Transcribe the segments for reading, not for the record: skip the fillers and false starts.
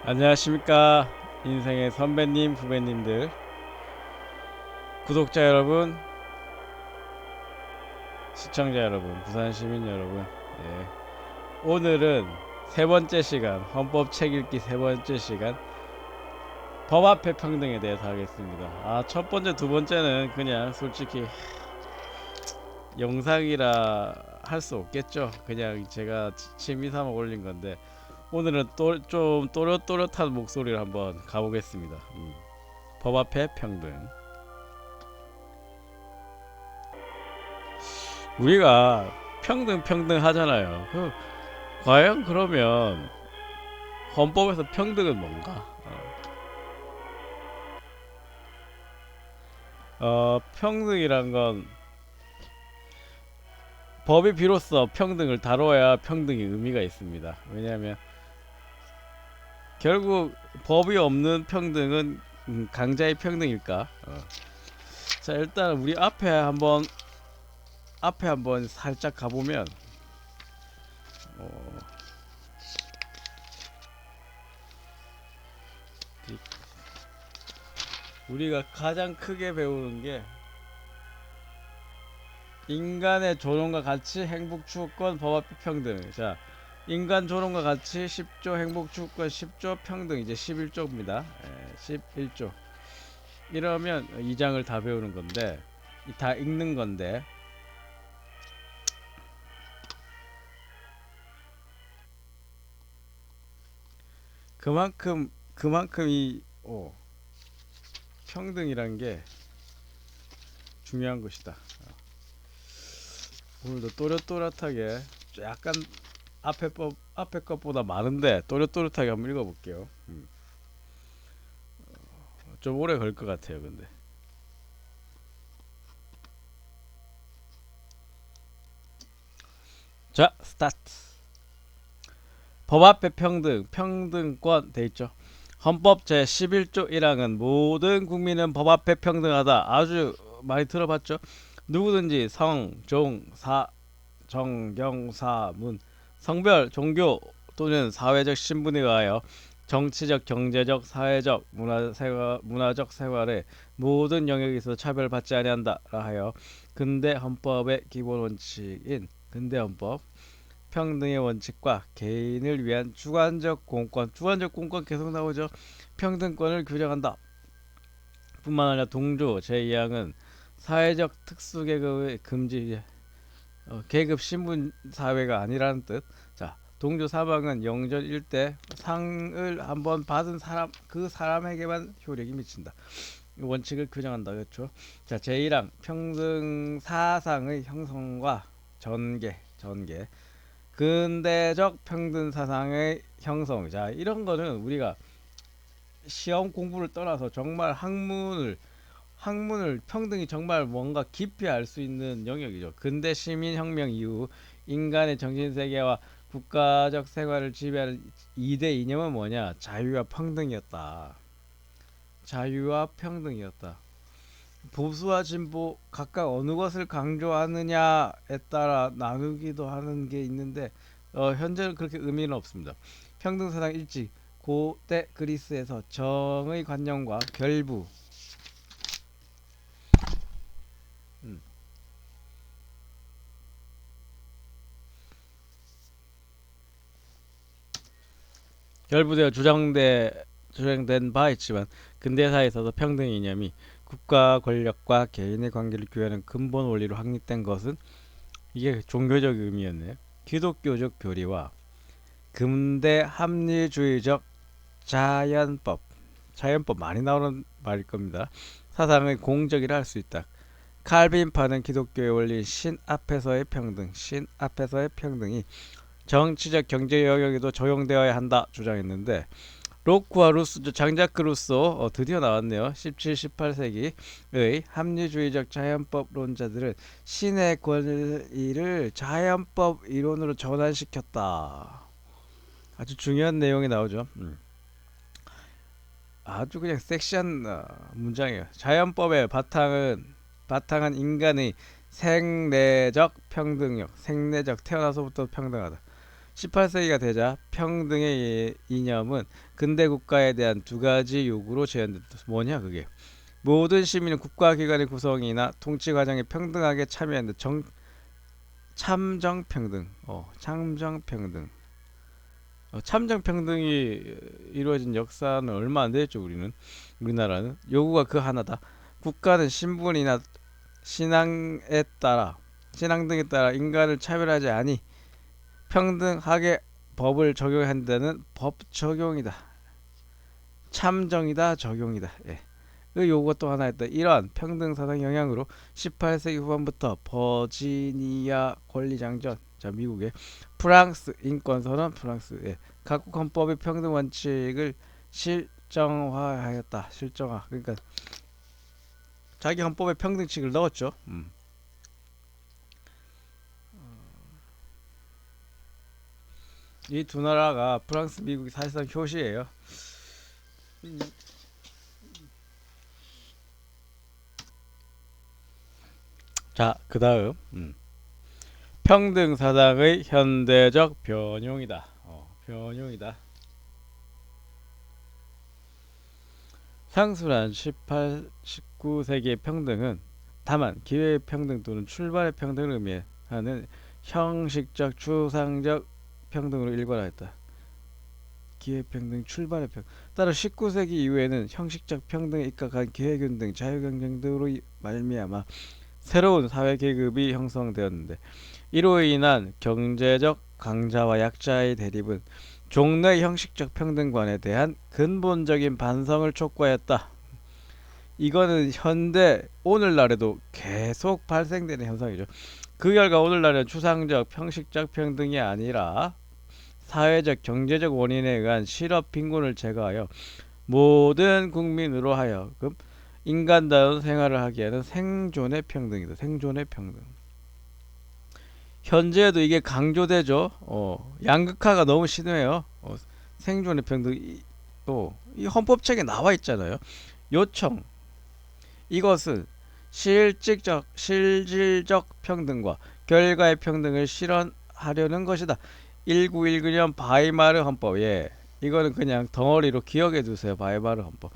안녕하십니까 인생의 선배님 후배님들 구독자 여러분 시청자 여러분 부산 시민 여러분 오늘은 세 번째 시간 헌법 책 읽기 세 번째 시간 법 앞에 평등에 대해서 하겠습니다. 첫 번째 두 번째는 그냥 솔직히 영상이라 할 수 없겠죠. 그냥 제가 취미 삼아 올린 건데 오늘은 또 좀 또렷또렷한 목소리를 한번 가보겠습니다. 법 앞에 평등. 우리가 평등 하잖아요. 과연 그러면 헌법에서 평등은 뭔가? 평등이란 건 법이 비로소 평등을 다뤄야 평등의 의미가 있습니다. 왜냐하면 결국 법이 없는 평등은 강자의 평등일까? 자, 일단 우리 앞에 한번 살짝 가보면 어, 우리가 가장 크게 배우는 게 인간의 존엄과 가치, 행복, 추구권, 법 앞에 평등. 자, 인간 존엄과 가치 10조, 행복, 추구권 10조, 평등 이제 11조입니다. 11조. 이러면 2장을 다 배우는 건데, 다 읽는 건데, 그만큼 평등이란 게 중요한 것이다. 오늘도 또렷또렷하게 약간 앞에 것보다 많은데 또렷또렷하게 한번 읽어볼게요. 좀 오래 걸 것 같아요, 근데. 자, 스타트. 법 앞에 평등권 돼 있죠. 헌법 제 11조 1항은 모든 국민은 법 앞에 평등하다. 아주 많이 들어봤죠. 누구든지 성, 종, 사, 정, 경, 사, 문, 성별, 종교 또는 사회적 신분에 의하여 정치적, 경제적, 사회적, 문화적 생활의 모든 영역에서 차별받지 아니한다 하여 근대 헌법의 기본 원칙인 근대 헌법 평등의 원칙과 개인을 위한 주관적 공권 계속 나오죠. 평등권을 규정한다. 뿐만 아니라 동조 제2항은 사회적 특수계급의 금지 계급 신분 사회가 아니라는 뜻. 자, 동조 3항은 영전 일대 상을 한번 받은 사람 그 사람에게만 효력이 미친다. 원칙을 규정한다. 그렇죠? 자, 제1항 평등 사상의 형성과 전개 근대적 평등 사상의 형성. 자, 이런 거는 우리가 시험 공부를 떠나서 정말 학문을 평등이 정말 뭔가 깊이 알 수 있는 영역이죠. 근대 시민혁명 이후 인간의 정신세계와 국가적 생활을 지배하는 2대 이념은 뭐냐? 자유와 평등이었다. 자유와 평등이었다. 보수와 진보 각각 어느 것을 강조하느냐에 따라 나누기도 하는 게 있는데 현재는 그렇게 의미는 없습니다. 평등사상 일찍 고대 그리스에서 정의 관념과 음, 결부되어 주장된 바 있지만 근대사에서도 평등 이념이 국가 권력과 개인의 관계를 규하는 근본 원리로 확립된 것은 이게 종교적 의미였네요. 기독교적 교리와 근대 합리주의적 자연법 많이 나오는 말일 겁니다. 사상의 공적이라 할 수 있다. 칼빈파는 기독교의 원리인 신 앞에서의 평등이 정치적 경제 영역에도 적용되어야 한다 주장했는데 로크와 루소죠. 장자크 루소 드디어 나왔네요. 17, 18세기의 합리주의적 자연법론자들은 신의 권위를 자연법 이론으로 전환시켰다. 아주 중요한 내용이 나오죠. 아주 그냥 섹시한 문장이에요. 자연법의 바탕은 인간의 생내적 태어나서부터 평등하다. 18세기가 되자 평등의 이념은 근대 국가에 대한 두 가지 요구로 제한됐다. 뭐냐 그게? 모든 시민은 국가기관의 구성이나 통치 과정에 평등하게 참여한다. 참정평등. 참정평등. 참정평등이 이루어진 역사는 얼마 안 됐죠. 우리나라는 요구가 그 하나다. 국가는 신분이나 신앙 등에 따라 인간을 차별하지 아니 평등하게 법을 적용한다는 법 적용이다. 참정이다. 적용이다. 예. 그 요구가 또 하나 있다. 이러한 평등 사상 영향으로 18세기 후반부터 버지니아 권리장전, 자 미국의 프랑스 인권선언, 프랑스의 각국 헌법의 평등 원칙을 실정화하였다. 실정화. 그러니까 자기 헌법에 평등칙을 넣었죠. 이 두 나라가 프랑스, 미국이 사실상 효시예요. 자, 그 다음 평등 사상의 현대적 변용이다. 변용이다. 상술한 18, 19세기의 평등은 다만 기회의 평등 또는 출발의 평등을 의미하는 형식적, 추상적 평등으로 일관하였다. 기회평등, 출발의 평등. 따라 19세기 이후에는 형식적 평등에 입각한 기회균등, 자유경쟁 등으로 말미암아 새로운 사회계급이 형성되었는데 이로 인한 경제적 강자와 약자의 대립은 종래 형식적 평등관에 대한 근본적인 반성을 촉구하였다. 이거는 현대 오늘날에도 계속 발생되는 현상이죠. 그 결과 오늘날은 추상적 형식적 평등이 아니라 사회적 경제적 원인에 의한 실업 빈곤을 제거하여 모든 국민으로 하여금 인간다운 생활을 하게 하는 생존의 평등이다. 생존의 평등. 현재에도 이게 강조되죠. 양극화가 너무 심해요. 생존의 평등 이 헌법책에 나와 있잖아요. 요청 이것은 실질적 평등과 결과의 평등을 실현하려는 것이다. 1919년 바이마르 헌법. 예. 이거는 그냥 덩어리로 기억해 두세요. 바이마르 헌법.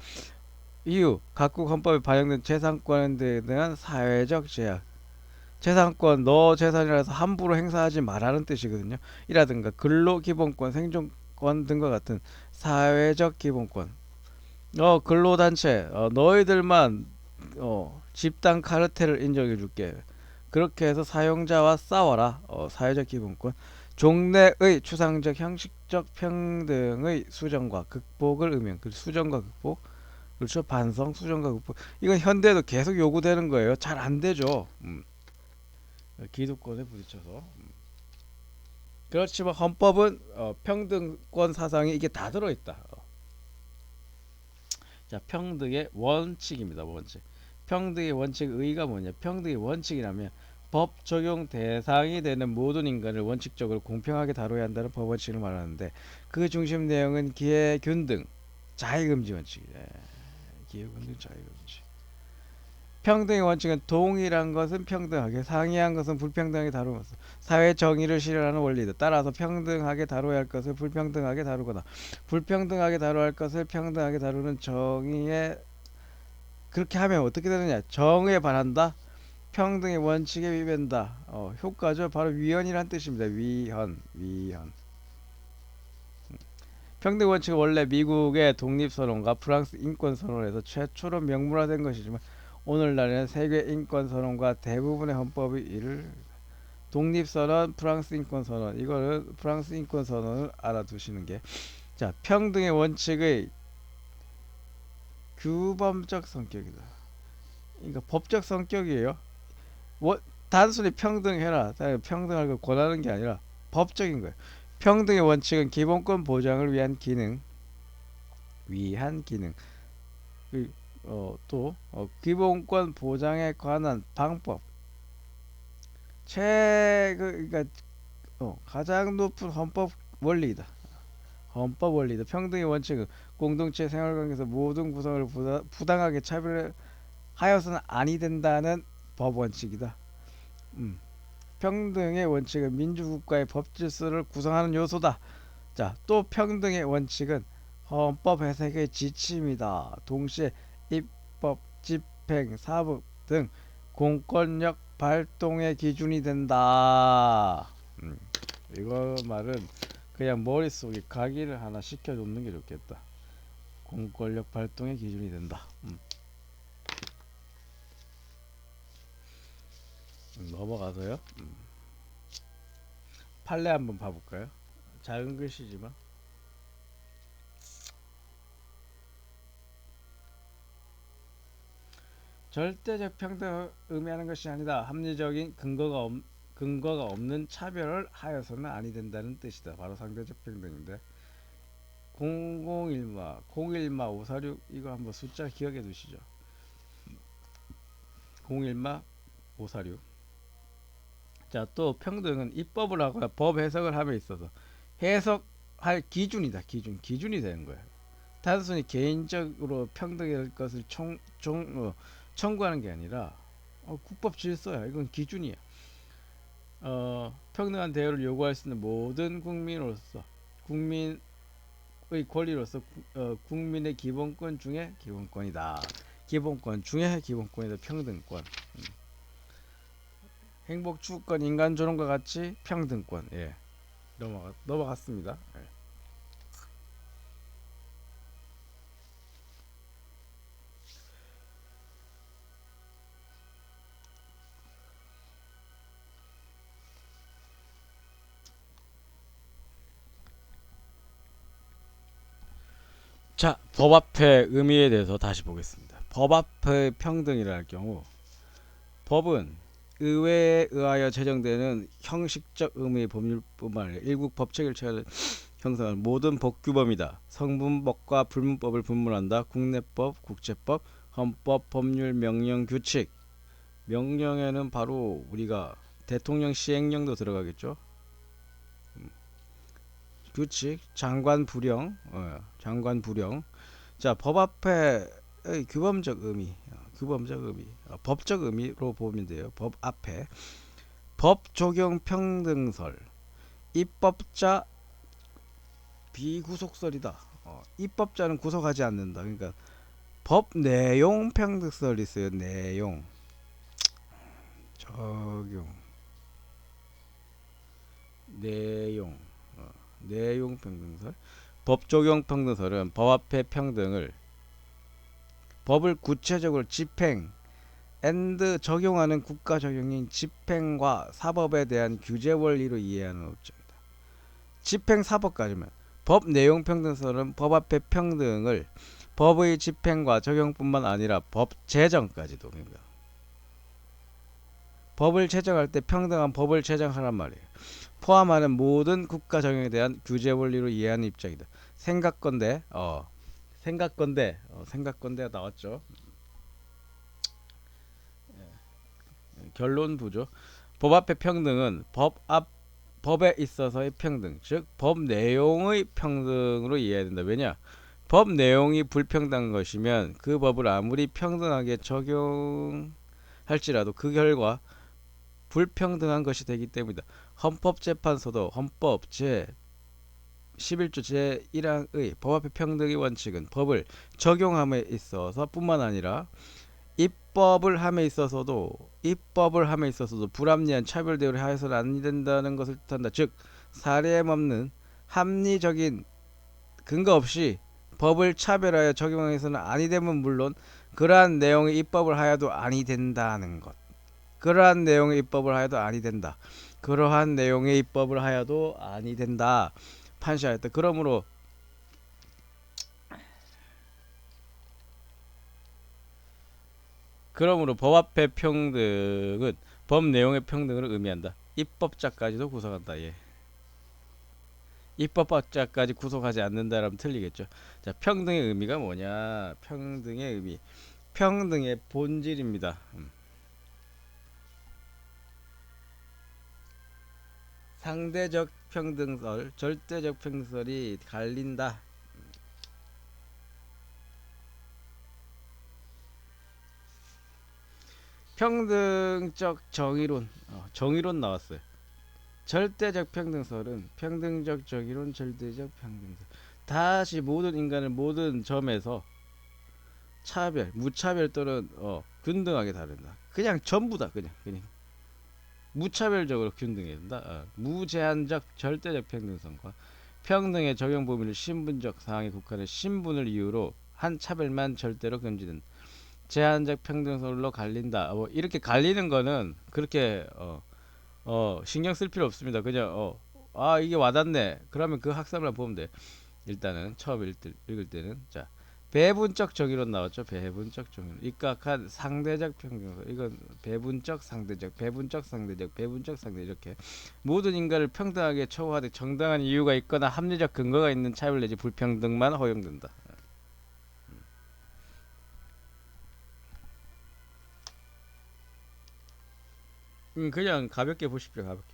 이후 각국 헌법에 반영된 재산권에 대한 사회적 제약. 재산권 너 재산이라서 함부로 행사하지 말라는 뜻이거든요. 이라든가 근로기본권, 생존권 등과 같은 사회적 기본권. 근로단체 너희들만 집단 카르텔을 인정해 줄게. 그렇게 해서 사용자와 싸워라. 사회적 기본권. 종래의 추상적 형식적 평등의 수정과 극복을 의미한 그 수정과 극복. 그렇죠. 반성, 수정과 극복. 이건 현대에도 계속 요구되는 거예요. 잘 안 되죠. 기득권에 부딪혀서. 그렇지만 헌법은 평등권 사상이 이게 다 들어있다. 자, 평등의 원칙입니다. 원칙. 평등의 원칙 의의가 뭐냐? 평등의 원칙이라면 법 적용 대상이 되는 모든 인간을 원칙적으로 공평하게 다뤄야 한다는 법 원칙을 말하는데 그 중심 내용은 기회균등, 자유금지 원칙이에요. 기회균등, 자유금지. 평등의 원칙은 동일한 것은 평등하게, 상이한 것은 불평등하게 다루면서 사회 정의를 실현하는 원리다. 따라서 평등하게 다뤄야 할 것을 불평등하게 다루거나 불평등하게 다뤄야 할 것을 평등하게 다루는 정의에 그렇게 하면 어떻게 되느냐? 정의에 반한다. 평등의 원칙에 위배한다. 효과죠. 바로 위헌이란 뜻입니다. 위헌. 평등 원칙은 원래 미국의 독립선언과 프랑스 인권선언에서 최초로 명문화된 것이지만 오늘날에는 세계 인권선언과 대부분의 헌법이 이를 독립선언, 프랑스 인권선언 이거는 프랑스 인권선언을 알아두시는 게 자 평등의 원칙의 규범적 성격이다. 그러니까 법적 성격이에요. 단순히 평등해라, 평등할 걸 권하는 게 아니라 법적인 거예요. 평등의 원칙은 기본권 보장을 위한 기능. 또 기본권 보장에 관한 방법. 그러니까 가장 높은 헌법 원리이다. 헌법 원리다. 평등의 원칙은 공동체 생활관계에서 모든 구성을 부당하게 차별하여서는 아니 된다는 법 원칙이다. 평등의 원칙은 민주국가의 법질서를 구성하는 요소다. 자, 또 평등의 원칙은 헌법 해석의 지침이다. 동시에 입법, 집행, 사법 등 공권력 발동의 기준이 된다. 이거 말은 그냥 머릿속에 각인을 하나 시켜놓는 게 좋겠다. 공권력 발동의 기준이 된다. 넘어가서요. 판례 한번 봐볼까요? 작은 글씨지만 절대적 평등을 의미하는 것이 아니다. 합리적인 근거가 없는 차별을 하여서는 아니 된다는 뜻이다. 바로 상대적 평등인데 001마 546 이거 한번 숫자 기억해 두시죠. 01마 546. 자, 또 평등은 입법을 하거나 법 해석을 함에 있어서 해석할 기준이다. 기준이 되는 거예요. 단순히 개인적으로 평등의 것을 청구하는 게 아니라 국법 질서야. 이건 기준이야. 평등한 대우를 요구할 수 있는 모든 국민의 권리로서 국민의 기본권 중에 기본권이다. 기본권 중에 기본권이다. 평등권. 행복 추구권, 인간 존엄과 같이 평등권. 예. 넘어갔습니다. 예. 자, 법 앞의 의미에 대해서 다시 보겠습니다. 법 앞의 평등이라 할 경우 법은 의회에 의하여 제정되는 형식적 의미의 법률뿐만 아니라 일국 법칙을 형성하는 모든 법규범이다. 성분법과 불문법을 분문한다. 국내법, 국제법, 헌법, 법률, 명령, 규칙. 명령에는 바로 우리가 대통령 시행령도 들어가겠죠. 규칙, 장관 부령, 자, 법 앞에 규범적 의미, 법적 의미로 보면 돼요. 법 앞에 법 적용 평등설, 입법자 비구속설이다. 입법자는 구속하지 않는다. 그러니까 법 내용 평등설이 있어요. 내용 적용 내용 평등설. 법 적용 평등설은 법 앞의 평등을 법을 구체적으로 집행 적용하는 국가 적용인 집행과 사법에 대한 규제 원리로 이해하는 업적이다. 집행 사법까지면 법 내용 평등설은 법 앞의 평등을 법의 집행과 적용뿐만 아니라 법 제정까지도, 그러니까 법을 제정할 때 평등한 법을 제정하란 말이에요. 포함하는 모든 국가 적용에 대한 규제 원리로 이해하는 입장이다. 생각건대 나왔죠. 결론부죠. 법 앞의 평등은 법에 있어서의 평등, 즉 법 내용의 평등으로 이해해야 된다. 왜냐? 법 내용이 불평등한 것이면 그 법을 아무리 평등하게 적용할지라도 그 결과 불평등한 것이 되기 때문이다. 헌법재판소도 헌법 제 11조 제1항의 법 앞의 평등의 원칙은 법을 적용함에 있어서 뿐만 아니라 입법을 함에 있어서도 불합리한 차별 대우를 하여서는 안 된다는 것을 뜻한다. 즉 사례에 없는 합리적인 근거 없이 법을 차별하여 적용해서는 아니 되면 물론 그러한 내용의 입법을 하여도 아니 된다는 것. 그러한 내용의 입법을 하여도 아니 된다. 그러한 내용의 입법을 하여도 아니 된다. 판시하였다. 그러므로 법 앞의 평등은 법 내용의 평등을 의미한다. 입법자까지도 구성한다. 예. 입법자까지 구속하지 않는다라면 틀리겠죠. 자, 평등의 의미가 뭐냐? 평등의 본질입니다. 상대적 평등설, 절대적 평등설이 갈린다. 평등적 정의론, 정의론 나왔어요. 절대적 평등설은 평등적 정의론, 절대적 평등설. 다시 모든 인간을 모든 점에서 차별, 무차별 또는 균등하게 다룬다. 그냥 전부다. 그냥 무차별적으로 균등해야 된다. 무제한적 절대적 평등성과 평등의 적용 범위를 신분적 사항에 국한해 신분을 이유로 한 차별만 절대로 금지된다. 제한적 평등설로 갈린다. 뭐 이렇게 갈리는 거는 그렇게 신경 쓸 필요 없습니다. 그냥 이게 와닿네. 그러면 그 학설만 보면 돼. 일단은 처음 읽을 때는 자 배분적 정의론 나왔죠. 배분적 정의론. 입각한 상대적 평등설. 이건 배분적 상대적, 배분적 상대적, 배분적 상대 이렇게 모든 인간을 평등하게 처우하되 정당한 이유가 있거나 합리적 근거가 있는 차별 내지 불평등만 허용된다. 그냥 가볍게 보십시오. 가볍게.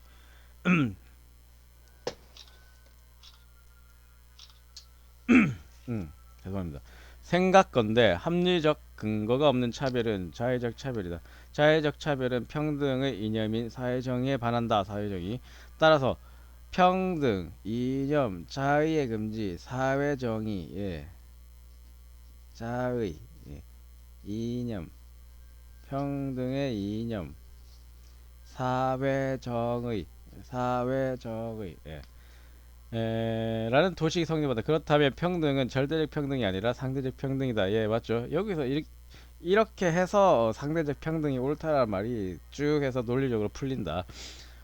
죄송합니다. 생각건데 합리적 근거가 없는 차별은 자의적 차별이다. 자의적 차별은 평등의 이념인 사회정의에 반한다. 사회정의. 따라서 평등, 이념, 자의의 금지, 사회정의, 자의, 이념, 평등의 이념, 사회정의, 라는 도식이 성립한다. 그렇다면 평등은 절대적 평등이 아니라 상대적 평등이다. 예, 맞죠? 여기서 이렇게 해서 상대적 평등이 옳다라는 말이 쭉 해서 논리적으로 풀린다.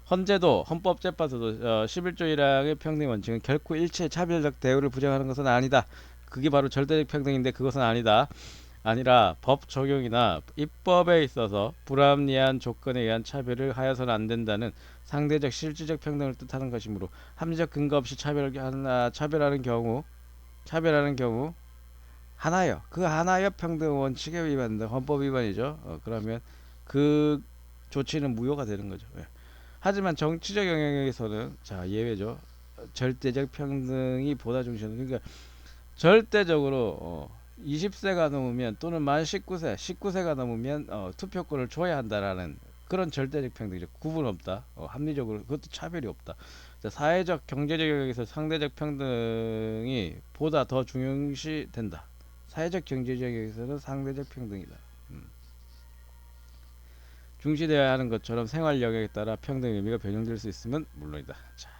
헌재도 헌법재판소도 11조 1항의 평등 원칙은 결코 일체의 차별적 대우를 부정하는 것은 아니다. 그게 바로 절대적 평등인데 그것은 아니라 법 적용이나 입법에 있어서 불합리한 조건에 의한 차별을 하여서는 안 된다는 상대적 실질적 평등을 뜻하는 것이므로 합리적 근거 없이 차별하는 경우 하나여 그 하나여 평등 원칙에 위반된다. 헌법 위반이죠. 그러면 그 조치는 무효가 되는 거죠. 예. 하지만 정치적 영역에서는 자 예외죠. 절대적 평등이 보다 중시하는 그러니까 절대적으로 20세가 넘으면 또는 만 19세가 넘으면 투표권을 줘야 한다라는 그런 절대적 평등이죠. 구분 없다. 합리적으로 그것도 차별이 없다. 자, 사회적 경제적 영역에서 상대적 평등이 보다 더 중요시 된다. 사회적 경제적 영역에서는 상대적 평등이다. 중시되어야 하는 것처럼 생활 영역에 따라 평등의 의미가 변형될 수 있으면 물론이다. 자,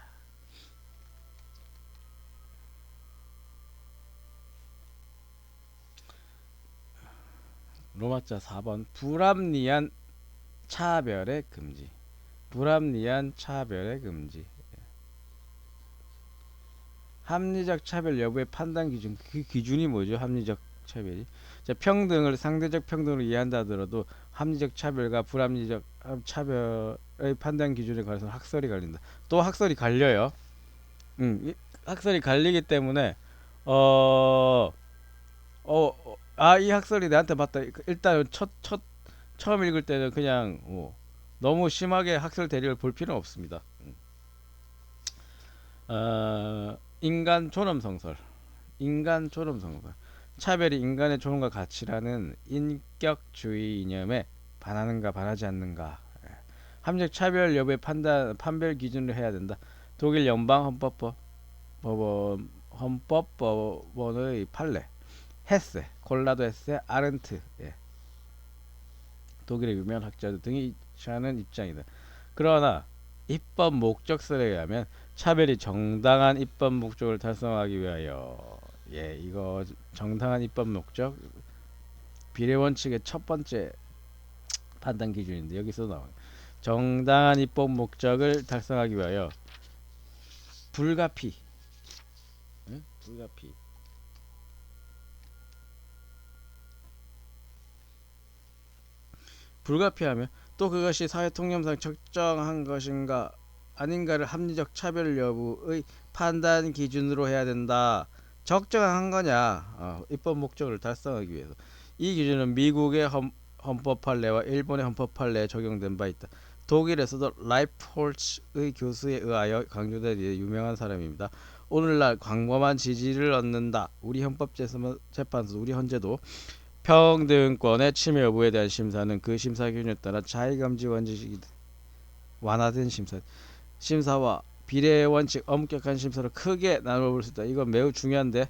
로마자 4번 불합리한 차별의 금지. 불합리한 차별의 금지. 합리적 차별 여부의 판단 기준. 그 기준이 뭐죠? 합리적 차별이. 자, 평등을 상대적 평등으로 이해한다 하더라도 합리적 차별과 불합리적 차별의 판단 기준에 관해서 학설이 갈린다. 또 학설이 갈려요. 학설이 갈리기 때문에 이 학설이 내한테 맞다. 일단 처음 읽을 때는 그냥 너무 심하게 학설 대립을 볼 필요는 없습니다. 인간 존엄성설. 차별이 인간의 존엄과 가치라는 인격주의 이념에 반하는가 반하지 않는가. 합리적 차별 여부의 판별 기준을 해야 된다. 독일 연방 헌법법원의 판례. 헤세, 콜라도 헤세, 아른트, 독일의 유명한 학자들 등이 취하는 입장이다. 그러나 입법 목적설에 의하면 차별이 정당한 입법 목적을 달성하기 위하여 이거 정당한 입법 목적 비례 원칙의 첫 번째 판단 기준인데 여기서 나와요. 정당한 입법 목적을 달성하기 위하여 불가피 불가피하면 또 그것이 사회 통념상 적정한 것인가 아닌가를 합리적 차별 여부의 판단 기준으로 해야 된다. 적정한 거냐? 입법 목적을 달성하기 위해서. 이 기준은 미국의 헌법 판례와 일본의 헌법 판례에 적용된 바 있다. 독일에서도 라이프홀츠의 교수에 의하여 강조된 유명한 사람입니다. 오늘날 광범한 지지를 얻는다. 우리 헌법재판소, 우리 헌재도 평등권의 침해 여부에 대한 심사는 그 심사 기준에 따라 자의금지 원칙이 완화된 심사와 비례 원칙 엄격한 심사로 크게 나눠볼 수 있다. 이건 매우 중요한데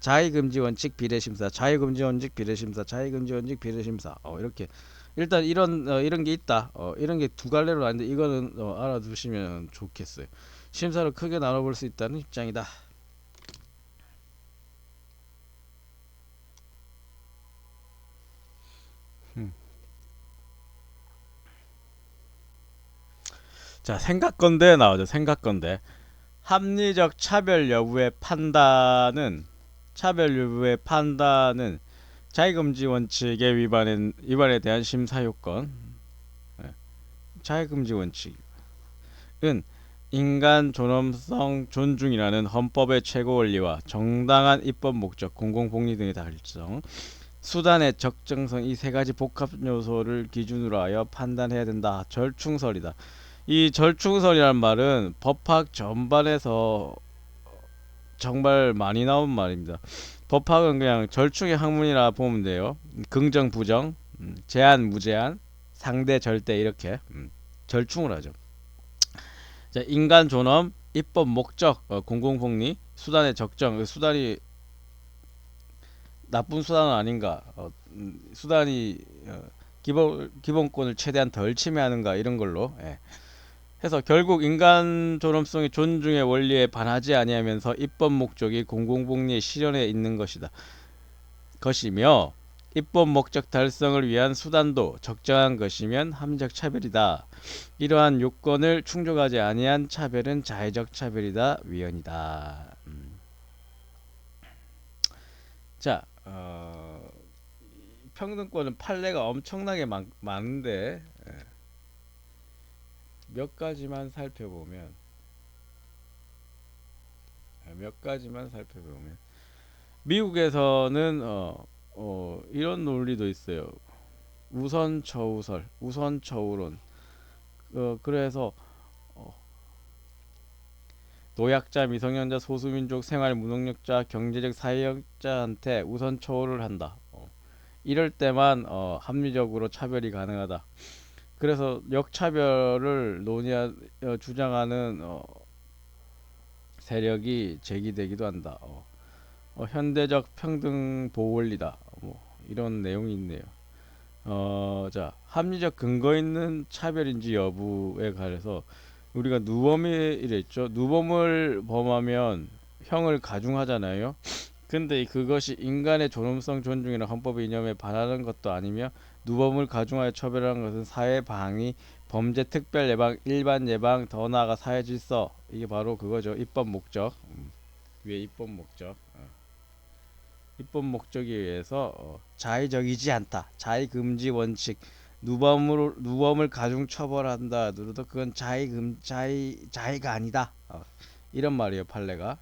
자의금지 원칙 비례심사, 자의금지 원칙 비례심사, 자의금지 원칙 비례심사. 이렇게 일단 이런 게 있다. 이런 게 두 갈래로 나는데 이거는 알아두시면 좋겠어요. 심사를 크게 나눠볼 수 있다는 입장이다. 자, 생각건대 나오죠. 생각건대. 합리적 차별 여부의 판단은 자의금지 원칙의 위반에 대한 심사 요건. 자의금지 원칙은 인간 존엄성 존중이라는 헌법의 최고 원리와 정당한 입법 목적, 공공복리 등의 달성, 수단의 적정성 이 세 가지 복합 요소를 기준으로 하여 판단해야 된다. 절충설이다. 이 절충설이란 말은 법학 전반에서 정말 많이 나온 말입니다. 법학은 그냥 절충의 학문이라 보면 돼요. 긍정, 부정, 제한, 무제한, 상대, 절대 이렇게 절충을 하죠. 자, 인간 존엄, 입법 목적, 공공복리, 수단의 적정, 수단이 나쁜 수단은 아닌가, 수단이 기본권을 최대한 덜 침해하는가 이런 걸로 해서 결국 인간 존엄성의 존중의 원리에 반하지 아니하면서 입법 목적이 공공복리의 실현에 있는 것이며 입법 목적 달성을 위한 수단도 적정한 것이면 합리적 차별이다. 이러한 요건을 충족하지 아니한 차별은 자의적 차별이다. 위헌이다. 자, 평등권은 판례가 엄청나게 많은데 몇 가지만 살펴보면 미국에서는 이런 논리도 있어요. 우선 처우론. 그래서 노약자, 미성년자, 소수민족, 생활무능력자, 경제적 사회적자한테 우선 처우를 한다. 이럴 때만 합리적으로 차별이 가능하다. 그래서 역차별을 주장하는 세력이 제기되기도 한다. 현대적 평등 보호 원리다. 이런 내용이 있네요. 자, 합리적 근거 있는 차별인지 여부에 관해서 우리가 누범이랬죠. 누범을 범하면 형을 가중하잖아요. 근데 그것이 인간의 존엄성 존중이나 헌법의 이념에 반하는 것도 아니며 누범을 가중하여 처벌하는 것은 사회 방위, 범죄 특별 예방, 일반 예방, 더 나아가 사회 질서 이게 바로 그거죠. 입법 목적. 위에 입법 목적. 입법 목적에 의해서 자의적이지 않다. 자의 금지 원칙. 누범을 가중 처벌한다 하더라도 그건 자의가 아니다. 이런 말이에요. 판례가.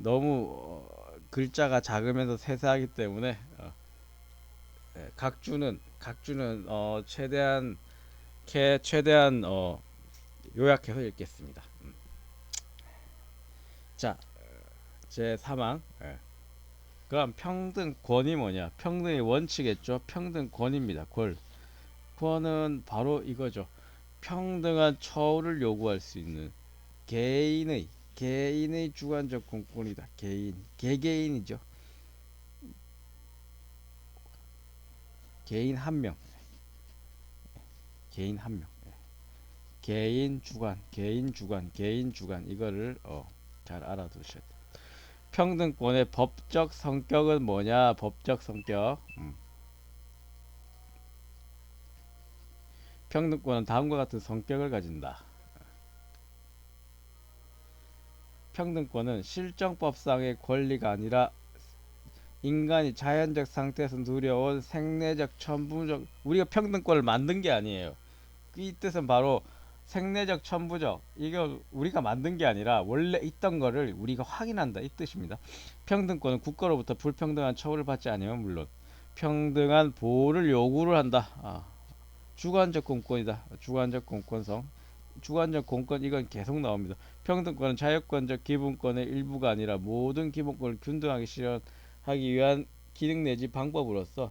너무 글자가 작으면서 세세하기 때문에 각주는 최대한 요약해서 읽겠습니다. 자, 제 3항. 그럼 평등권이 뭐냐? 평등의 원칙이겠죠. 평등권입니다. 권은 바로 이거죠. 평등한 처우를 요구할 수 있는 개인의 주관적 공권이다. 개개인이죠. 개인 한 명. 개인 주관 이거를 잘 알아두셔야 돼요. 평등권의 법적 성격은 뭐냐? 법적 성격. 평등권은 다음과 같은 성격을 가진다. 평등권은 실정법상의 권리가 아니라 인간이 자연적 상태에서 누려온 생내적 천부적 우리가 평등권을 만든 게 아니에요. 이 뜻은 바로 생내적 천부적 이거 우리가 만든 게 아니라 원래 있던 거를 우리가 확인한다 이 뜻입니다. 평등권은 국가로부터 불평등한 처우를 받지 않으면 물론 평등한 보호를 요구를 한다. 주관적 공권이다. 주관적 공권성 주관적 공권 이건 계속 나옵니다. 평등권은 자유권적 기본권의 일부가 아니라 모든 기본권을 균등하게 실현하는 위한 기능 내지 방법으로서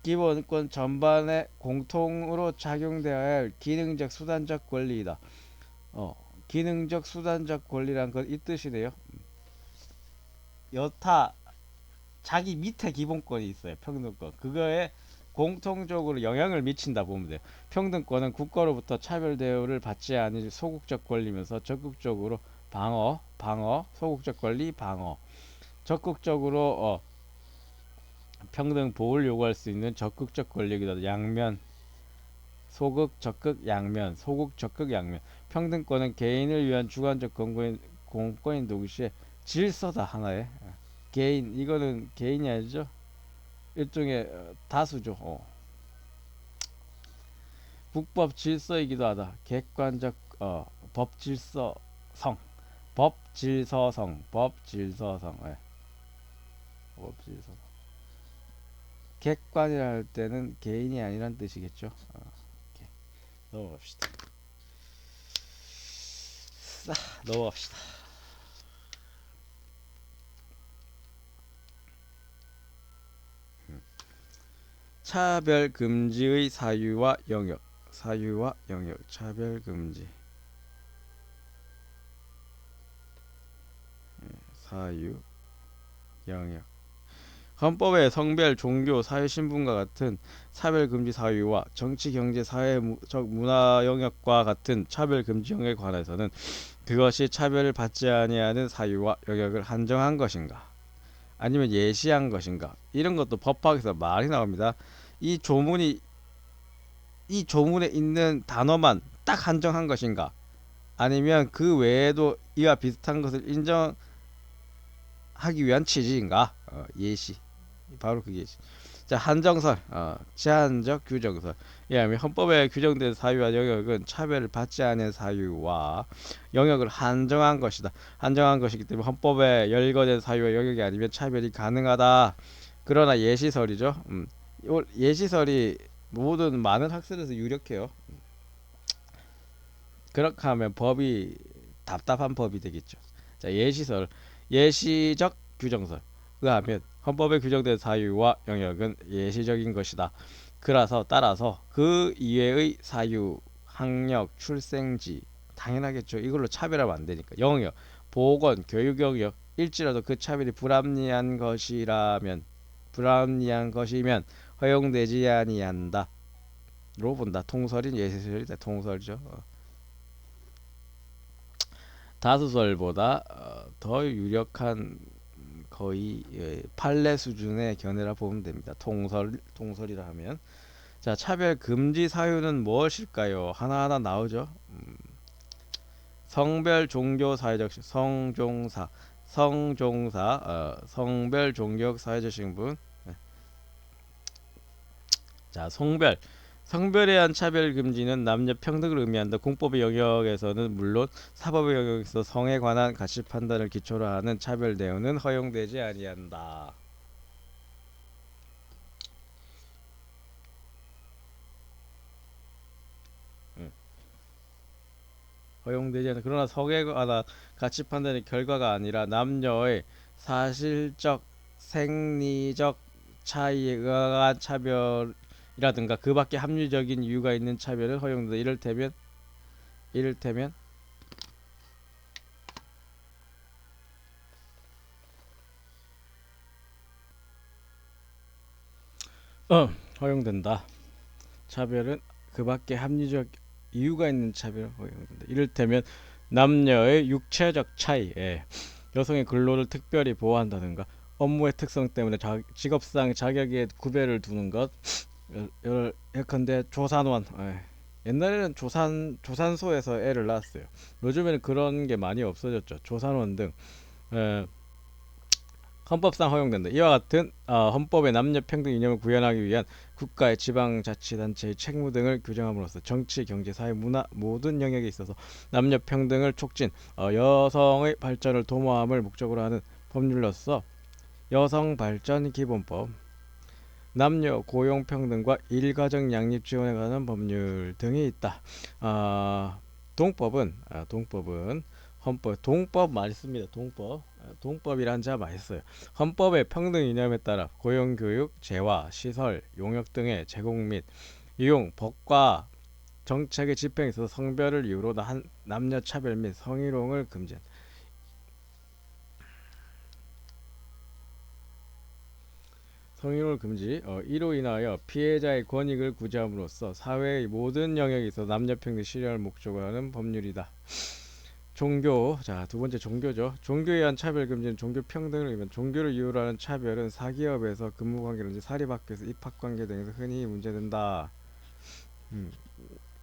기본권 전반에 공통으로 작용되어야 할 기능적 수단적 권리이다. 기능적 수단적 권리란 건 이 뜻이네요. 여타 자기 밑에 기본권이 있어요. 평등권. 그거에 공통적으로 영향을 미친다 보면 돼요. 평등권은 국가로부터 차별 대우를 받지 않을 소극적 권리면서 적극적으로 소극적 권리 방어, 적극적으로 평등 보호를 요구할 수 있는 적극적 권리이다. 양면, 소극, 적극, 양면. 평등권은 개인을 위한 주관적 공권인 동시에 질서다 하나의 개인 이거는 개인이 아니죠. 일종의 다수죠. 국법 질서이기도 하다. 객관적 법질서성, 법질서성, 예. 법질서성. 객관이라 할 때는 개인이 아니란 뜻이겠죠. 오케이. 넘어갑시다. 넘어갑시다. 차별 금지의 사유와 영역. 차별 금지. 사유, 영역. 헌법의 성별, 종교, 사회 신분과 같은 차별 금지 사유와 정치, 경제, 사회적, 문화 영역과 같은 차별 금지 영역에 관해서는 그것이 차별을 받지 아니하는 사유와 영역을 한정한 것인가, 아니면 예시한 것인가, 이런 것도 법학에서 말이 나옵니다. 이 조문에 있는 단어만 딱 한정한 것인가, 아니면 그 외에도 이와 비슷한 것을 인정하기 위한 취지인가. 예시. 바로 그게 자, 한정설, 제한적 규정설. 이하면 헌법에 규정된 사유와 영역은 차별을 받지 않은 사유와 영역을 한정한 것이다. 한정한 것이기 때문에 헌법에 열거된 사유와 영역이 아니면 차별이 가능하다. 그러나 예시설이죠. 예시설이 모든 많은 학설에서 유력해요. 그렇게 하면 법이 답답한 법이 되겠죠. 자, 예시적 규정설. 그하면 헌법에 규정된 사유와 영역은 예시적인 것이다. 따라서 그 이외의 사유, 학력, 출생지, 당연하겠죠. 이걸로 차별하면 안 되니까. 영역, 보건, 교육 영역 일지라도 그 차별이 불합리한 것이면 허용되지 아니한다. 로 본다. 통설인 예시설이다. 통설이죠. 다수설보다 더 유력한 거의 판례 수준의 견해라 보면 됩니다. 통설이라 하면. 자, 차별 금지 사유는 무엇일까요? 하나하나 나오죠. 성별, 종교, 사회적 성별, 종교, 사회적 신분. 자, 성별에 의한 차별 금지는 남녀 평등을 의미한다. 공법의 영역에서는 물론 사법의 영역에서 성에 관한 가치 판단을 기초로 하는 차별 대우는 허용되지 아니한다. 허용되지 않는, 그러나 성에 관한 가치 판단의 결과가 아니라 남녀의 사실적 생리적 차이에 의한 차별이라든가 그 밖에 합리적인 이유가 있는 차별은 허용된다. 이를테면 허용된다. 차별은 그 밖에 합리적 이유가 있는 차별은 허용된다. 이를테면 남녀의 육체적 차이, 여성의 근로를 특별히 보호한다든가 업무의 특성 때문에 직업상 자격에 구별을 두는 것. 예컨대 조산원. 옛날에는 조산소에서 애를 낳았어요. 요즘에는 그런 게 많이 없어졌죠. 조산원 등 헌법상 허용된다. 이와 같은 헌법의 남녀 평등 이념을 구현하기 위한 국가의 지방자치단체의 책무 등을 규정함으로써 정치, 경제, 사회, 문화 모든 영역에 있어서 남녀 평등을 촉진, 여성의 발전을 도모함을 목적으로 하는 법률로서 여성발전기본법, 남녀 고용평등과 일가정 양립 지원에 관한 법률 등이 있다. 동법은 헌법 동법 많이 씁니다. 동법 동법이란 자 맛있어요. 헌법의 평등 이념에 따라 고용, 교육, 재화, 시설, 용역 등의 제공 및 이용, 법과 정책의 집행에 있어서 성별을 이유로 남녀 차별 및 성희롱을 금지한다. 성희롱을 금지. 이로 인하여 피해자의 권익을 구제함으로써 사회의 모든 영역에서 남녀평등 실현을 목적으로 하는 법률이다. 종교. 자, 두 번째 종교죠. 종교에 의한 차별 금지는 종교 평등을 의미한 종교를 이유로 하는 차별은 사기업에서 근무관계라든지 사립학교에서 입학관계 등에서 흔히 문제된다. 음.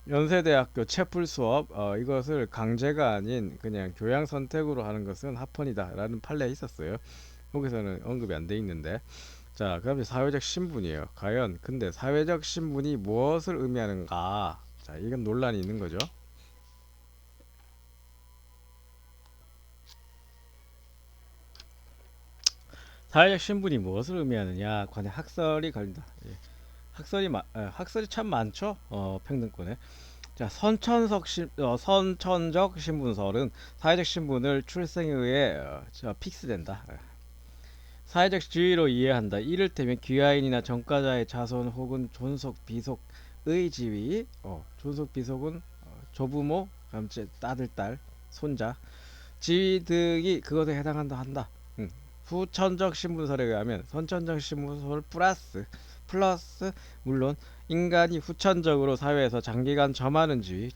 연세대학교 채플 수업, 이것을 강제가 아닌 그냥 교양 선택으로 하는 것은 합헌이다라는 판례가 있었어요. 여기서는 언급이 안 돼 있는데, 자, 그다음에 사회적 신분이에요. 과연 근데 사회적 신분이 무엇을 의미하는가? 자, 이건 논란이 있는 거죠. 사회적 신분이 무엇을 의미하느냐? 관에 학설이 걸린다. 예. 학설이 참 많죠. 평등권에. 자, 선천적 신분설은 사회적 신분을 출생에 의해 픽스된다. 사회적 지위로 이해한다. 이를테면 귀하인이나 전과자의 자손 혹은 존속, 비속의 지위. 존속, 비속은 조부모, 감째, 아들, 딸, 손자, 지위 등이 그것에 해당한다 한다. 후천적 신분설에 의하면 선천적 신분설 플러스 물론 인간이 후천적으로 사회에서 장기간 점하는 지위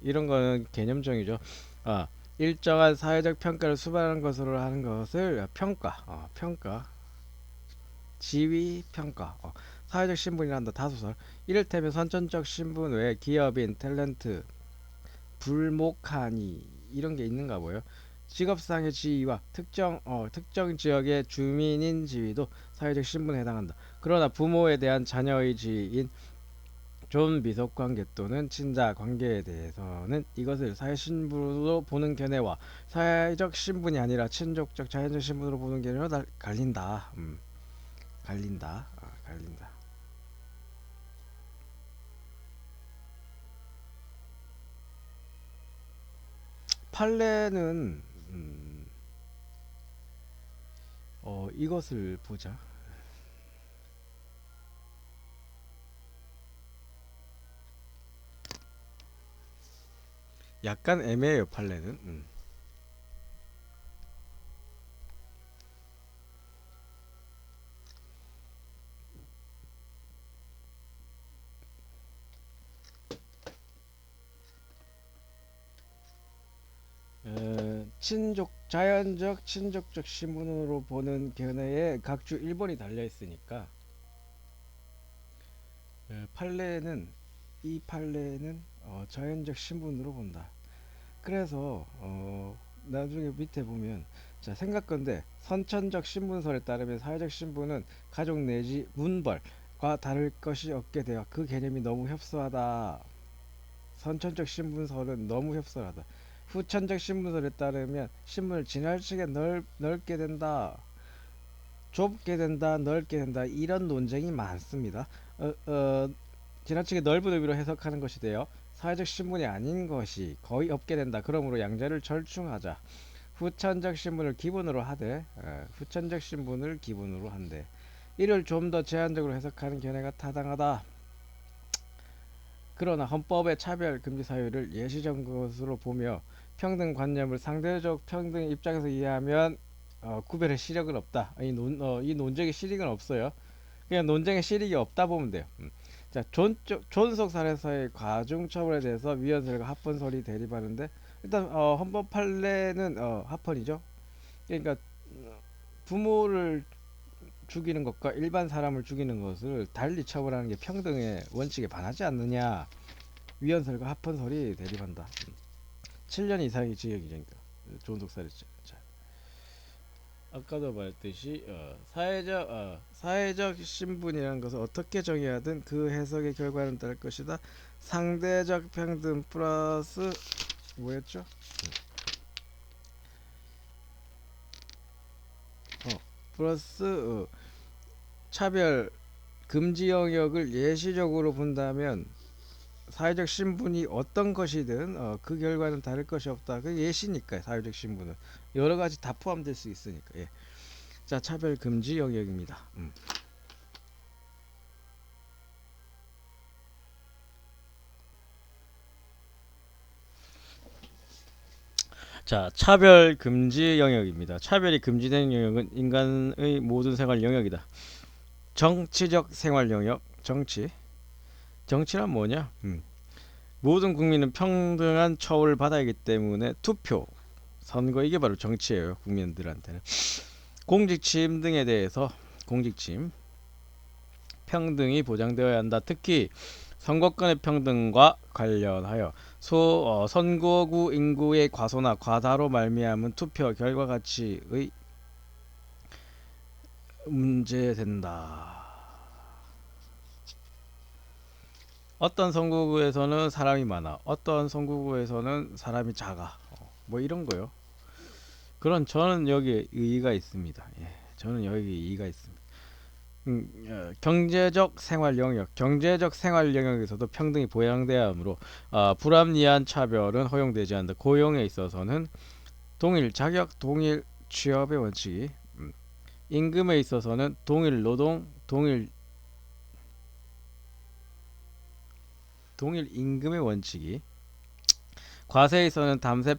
이런 거는 개념정이죠. 아, 일정한 사회적 평가를 수반하는 것으로 하는 것을 평가, 지위 평가, 사회적 신분이란다 다수설. 이를테면 선천적 신분 외에 기업인, 탤런트, 불목하니 이런 게 있는가 보요. 직업상의 지위와 특정 지역의 주민인 지위도 사회적 신분에 해당한다. 그러나 부모에 대한 자녀의 지위인 존비속 관계 또는 친자 관계에 대해서는 이것을 사회 신분으로 보는 견해와 사회적 신분이 아니라 친족적 자연적 신분으로 보는 견해로 갈린다. 갈린다. 판례는 이것을 보자. 약간 애매해요 판례는. 자연적 친족적 신분으로 보는 견해에 각주 1번이 달려 있으니까 판례는 이 판례는 자연적 신분으로 본다. 그래서 나중에 밑에 보면 자 생각건데 선천적 신분설에 따르면 사회적 신분은 가족 내지 문벌과 다를 것이 없게 되어 그 개념이 너무 협소하다. 선천적 신분설은 너무 협소하다. 후천적 신분설에 따르면 신분을 지나치게 넓게 된다. 좁게 된다, 넓게 된다 이런 논쟁이 많습니다. 지나치게 넓은 의미로 해석하는 것이 되어 사회적 신분이 아닌 것이 거의 없게 된다. 그러므로 양자를 절충하자. 후천적 신분을 기본으로 한대. 이를 좀 더 제한적으로 해석하는 견해가 타당하다. 그러나 헌법의 차별 금지 사유를 예시적 것으로 보며 평등 관념을 상대적 평등 입장에서 이해하면 구별의 시력은 없다. 이 논쟁의 실익은 없어요. 그냥 논쟁의 실익이 없다 보면 돼요. 자, 존속 살해서의 가중 처벌에 대해서 위헌설과 합헌설이 대립하는데 일단 헌법 판례는 합헌이죠. 그러니까 부모를 죽이는 것과 일반 사람을 죽이는 것을 달리 처벌하는 게 평등의 원칙에 반하지 않느냐. 위헌설과 합헌설이 대립한다. 7년 이상의 징역이니까 존속 살해죄. 아까도 말했듯이 사회적 신분이라는 것을 어떻게 정의하든 그 해석의 결과는 따를 것이다. 상대적 평등 플러스 뭐였죠? 플러스 차별 금지 영역을 예시적으로 본다면 사회적 신분이 어떤 것이든 그 결과는 다를 것이 없다. 그 예시니까 사회적 신분은 여러 가지 다 포함될 수 있으니까. 예. 자, 차별 금지 영역입니다. 자, 차별 금지 영역입니다. 차별이 금지된 영역은 인간의 모든 생활 영역이다. 정치적 생활 영역, 정치란 뭐냐? 모든 국민은 평등한 처우를 받아야 하기 때문에 투표, 선거 이게 바로 정치예요. 국민들한테는. 공직 취임 등에 대해서 공직 취임 평등이 보장되어야 한다. 특히 선거권의 평등과 관련하여 선거구 인구의 과소나 과다로 말미암은 투표 결과 가치의 문제된다. 어떤 선거구에서는 사람이 많아, 어떤 선거구에서는 사람이 작아. 뭐 이런 거요. 그런 저는 여기 의의가 있습니다. 예, 저는 여기 의의가 있습니다. 경제적 생활 영역에서도 평등이 보장돼야 하므로 불합리한 차별은 허용되지 않는다. 고용에 있어서는 동일 자격, 동일 취업의 원칙이, 임금에 있어서는 동일 노동, 동일 임금의 원칙이, 과세에서는 담세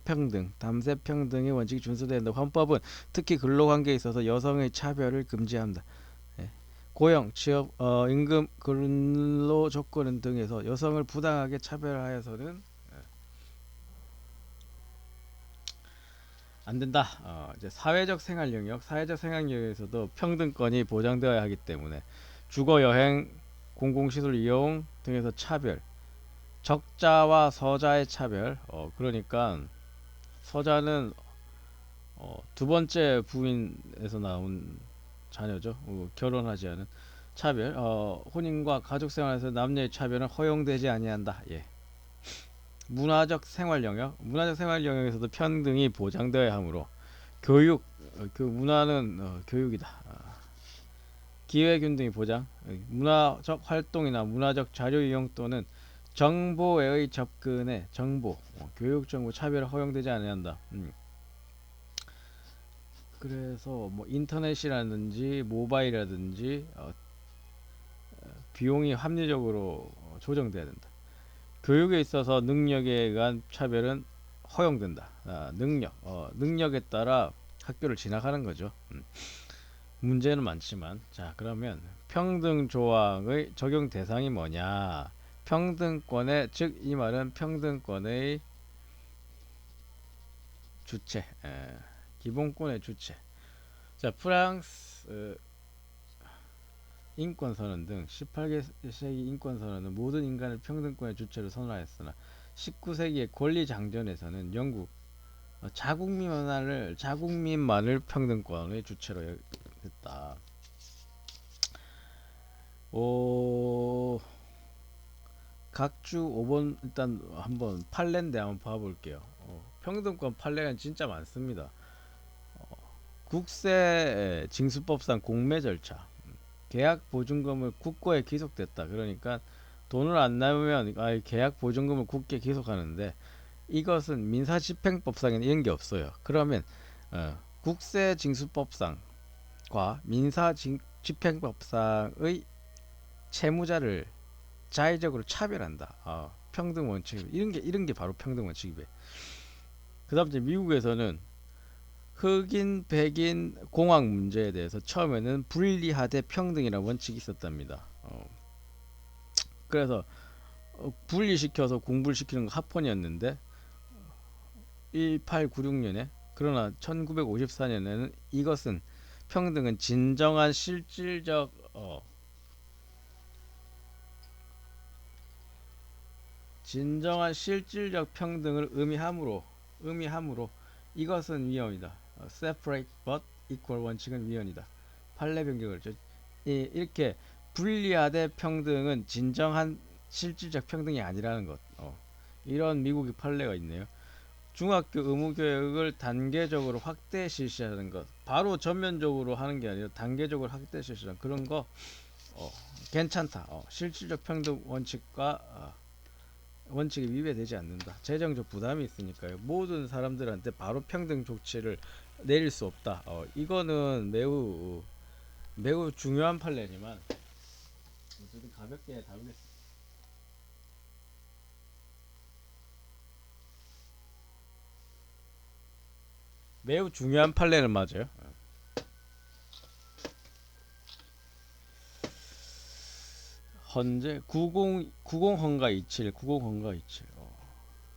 평등의 원칙이 준수된다. 헌법은 특히 근로관계에 있어서 여성의 차별을 금지한다. 예. 고용, 취업, 임금, 근로 조건 등에서 여성을 부당하게 차별하여서는 안 된다. 이제 사회적 생활 영역에서도 평등권이 보장되어야 하기 때문에 주거, 여행, 공공시설 이용 등에서 차별, 적자와 서자의 차별. 그러니까 서자는 두 번째 부인에서 나온 자녀죠. 결혼하지 않은 차별. 혼인과 가족 생활에서 남녀의 차별은 허용되지 아니한다. 예. 문화적 생활 영역에서도 평등이 보장되어야 하므로 교육, 그 문화는 교육이다. 기회균등이 보장, 문화적 활동이나 문화적 자료 이용 또는 정보의 접근에 교육 정보 차별을 허용되지 않는다. 그래서 뭐 인터넷이라든지 모바일이라든지 비용이 합리적으로 조정돼야 된다. 교육에 있어서 능력에 의한 차별은 허용된다. 능력에 따라 학교를 진학하는 거죠. 문제는 많지만, 자, 그러면 평등 조항의 적용 대상이 뭐냐? 즉 이 말은 평등권의 주체, 기본권의 주체. 자, 프랑스 인권선언 등 18세기 인권선언은 모든 인간을 평등권의 주체로 선언하였으나 19세기의 권리장전에서는 영국 자국민만을 평등권의 주체로 했다. 각주 5번 일단 한번 판례인데 한번 봐볼게요. 평등권 판례는 진짜 많습니다. 국세 징수법상 공매 절차, 계약 보증금을 국고에 기속됐다. 그러니까 돈을 안 내면 계약 보증금을 국고에 기속하는데 이것은 민사집행법상에는 이런 게 없어요. 그러면 국세징수법상과 민사집행법상의 채무자를 자의적으로 차별한다. 평등 원칙 이런 게 바로 평등 원칙이be. 그다음 이제 미국에서는 흑인, 백인, 공학 문제에 대해서 처음에는 분리하되 평등이라는 원칙이 있었답니다. 그래서 분리시켜서 공부를 시키는 거 합헌이었는데 1896년에, 그러나 1954년에는 이것은 평등은 진정한 실질적 평등을 의미하므로 이것은 위헌이다. separate but equal 원칙은 위헌이다. 판례 변경을 이렇게 분리하되 평등은 진정한 실질적 평등이 아니라는 것. 이런 미국의 판례가 있네요. 중학교 의무교육을 단계적으로 확대 실시하는 것, 바로 전면적으로 하는 게 아니라 단계적으로 확대 실시하는 그런 거 괜찮다. 실질적 평등 원칙과 원칙이 위배되지 않는다. 재정적 부담이 있으니까요. 모든 사람들한테 바로 평등 조치를 내릴 수 없다. 이거는 매우 중요한 판례지만 어쨌든 가볍게 다루겠습니다. 매우 중요한 판례는 맞아요. 현재 90 헌가 27 90 헌가 27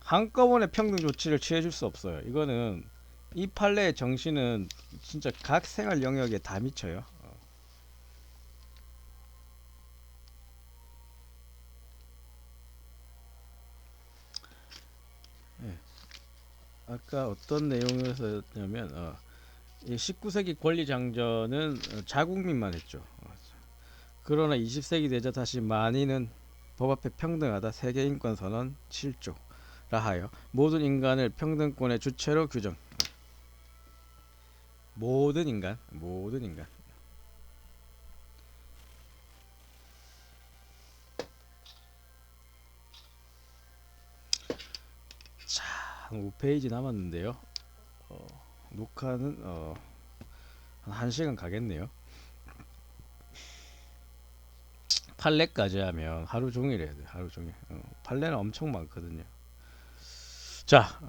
한꺼번에 평등 조치를 취해줄 수 없어요. 이거는 이 판례의 정신은 진짜 각 생활 영역에 다 미쳐요. 예. 아까 어떤 내용에서였냐면 이 19세기 권리장전은 자국민만 했죠. 그러나 20세기 되자 다시 만인은 법 앞에 평등하다 세계인권선언 7조라 하여 모든 인간을 평등권의 주체로 규정. 모든 인간. 자, 한 5페이지 남았는데요. 녹화는 한 1시간 가겠네요. 판례까지 하면 하루 종일 해야 돼. 하루 종일. 판례는 엄청 많거든요. 자,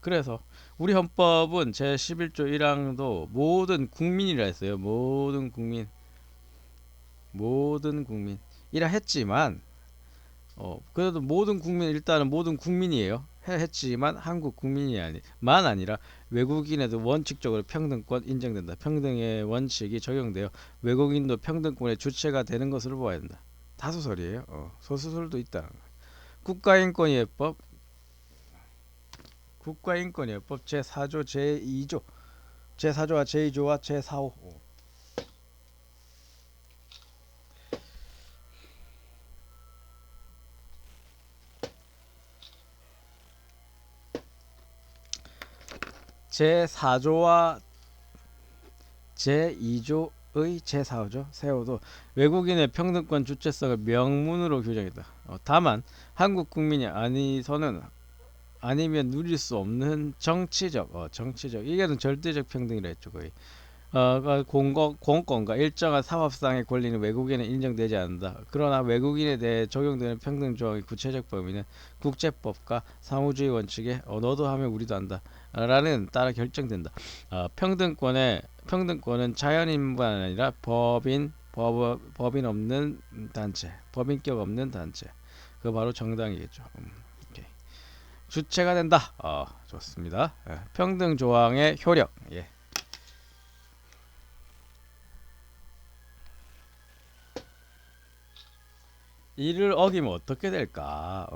그래서 우리 헌법은 제 11조 1항도 모든 국민이라 했어요. 모든 국민이라 했지만 그래도 모든 국민 일단은 모든 국민이에요. 했지만 한국 국민이 아니만 아니라 외국인에도 원칙적으로 평등권 인정된다. 평등의 원칙이 적용되어 외국인도 평등권의 주체가 되는 것으로 보아야 된다. 다수설이에요. 소수설도 있다. 국가인권위법 제4조 제2조 제4조와 제2조와 제4호 제4조와 제2조의 제4호죠. 세호도 외국인의 평등권 주체성을 명문으로 규정했다. 다만 한국 국민이 아니면 누릴 수 없는 정치적 이게는 절대적 평등이라 했죠. 거의 공권과 일정한 사법상의 권리는 외국인은 인정되지 않는다. 그러나 외국인에 대해 적용되는 평등 조항의 구체적 범위는 국제법과 사무주의 원칙에 너도 하면 우리도 한다 라는 따라 결정된다. 평등권은 자연인만 아니라 법인 없는 단체, 법인격 없는 단체, 그 바로 정당이겠죠. 주체가 된다. 좋습니다. 평등 조항의 효력. 예. 이를 어기면 어떻게 될까?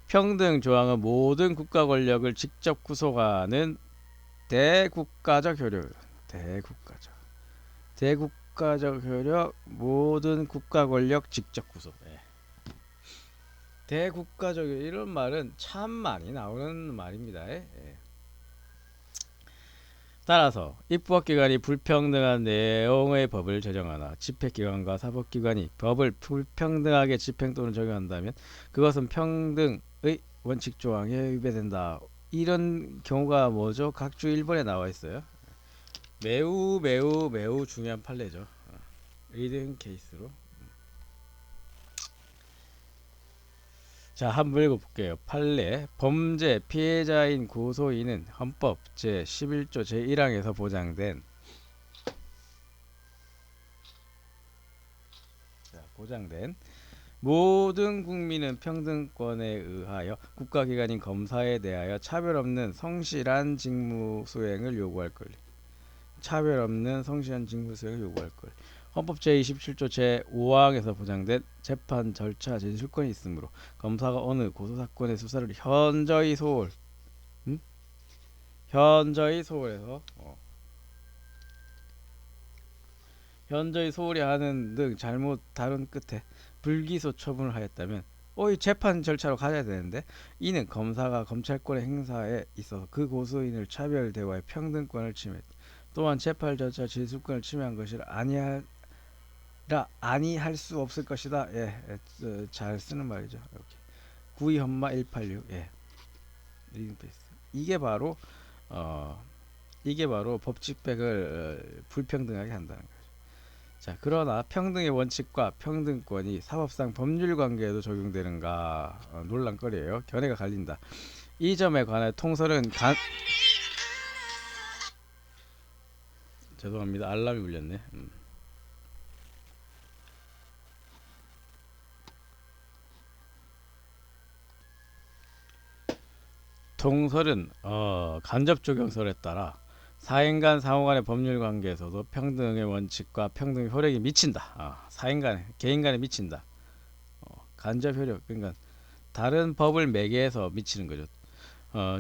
평등 조항은 모든 국가 권력을 직접 구속하는 대국가적 효력. 대국가적 효력, 모든 국가 권력 직접 구속. 예. 대국가적 이런 말은 참 많이 나오는 말입니다. 예. 따라서 입법기관이 불평등한 내용의 법을 제정하나 집행기관과 사법기관이 법을 불평등하게 집행 또는 적용한다면 그것은 평등의 원칙 조항에 위배된다. 이런 경우가 뭐죠? 각주 1번에 나와 있어요. 매우 중요한 판례죠. 리딩 케이스로. 자, 한번 읽어볼게요. 판례. 범죄 피해자인 고소인은 헌법 제11조 제1항에서 보장된 모든 국민은 평등권에 의하여 국가기관인 검사에 대하여 차별 없는 성실한 직무 수행을 요구할 권리. 헌법 제27조 제5항에서 보장된 재판 절차 진술권이 있으므로 검사가 어느 고소사건의 수사를 현저히 소홀히 하는 등 잘못 다룬 끝에 불기소 처분을 하였다면 이 재판 절차로 가야 되는데 이는 검사가 검찰권의 행사에 있어서 그 고소인을 차별 대우하여 평등권을 침해했다. 또한 재판 절차 진술권을 침해한 것이라 아니할 수 없을 것이다. 잘 쓰는 말이죠. 이렇게. 92-186. 예. 이게 바로 어 이게 바로 법칙백을 불평등하게 한다는 거죠. 자, 그러나 평등의 원칙과 평등권이 사법상 법률 관계에도 적용되는가 논란거리예요. 견해가 갈린다. 이 점에 관해 통설은 죄송합니다. 알람이 울렸네. 통설은 간접 적용설에 따라 사인간 상호간의 법률 관계에서도 평등의 원칙과 평등 효력이 미친다. 사인간 개인 간에 미친다. 간접 효력 그러니까 다른 법을 매개해서 미치는 거죠.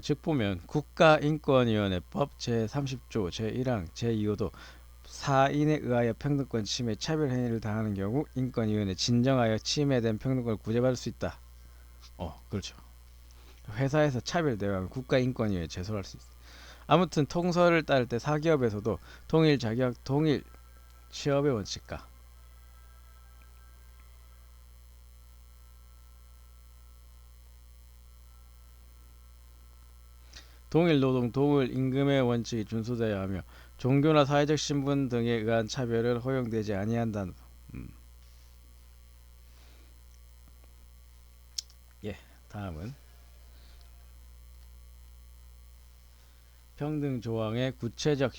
즉 보면 국가인권위원회법 제30조 제1항 제2호도 사인에 의하여 평등권 침해 차별 행위를 당하는 경우 인권위원회 진정하여 침해된 평등권을 구제받을 수 있다. 그렇죠. 회사에서 차별대우하면 국가인권위에 제소할 수 있어요. 아무튼 통설을 따를 때 사기업에서도 동일 자격, 동일 취업의 원칙과 동일 노동, 동일 임금의 원칙이 준수되어야 하며 종교나 사회적 신분 등에 의한 차별은 허용되지 아니한다는. 예, 다음은 평등 조항의 구체적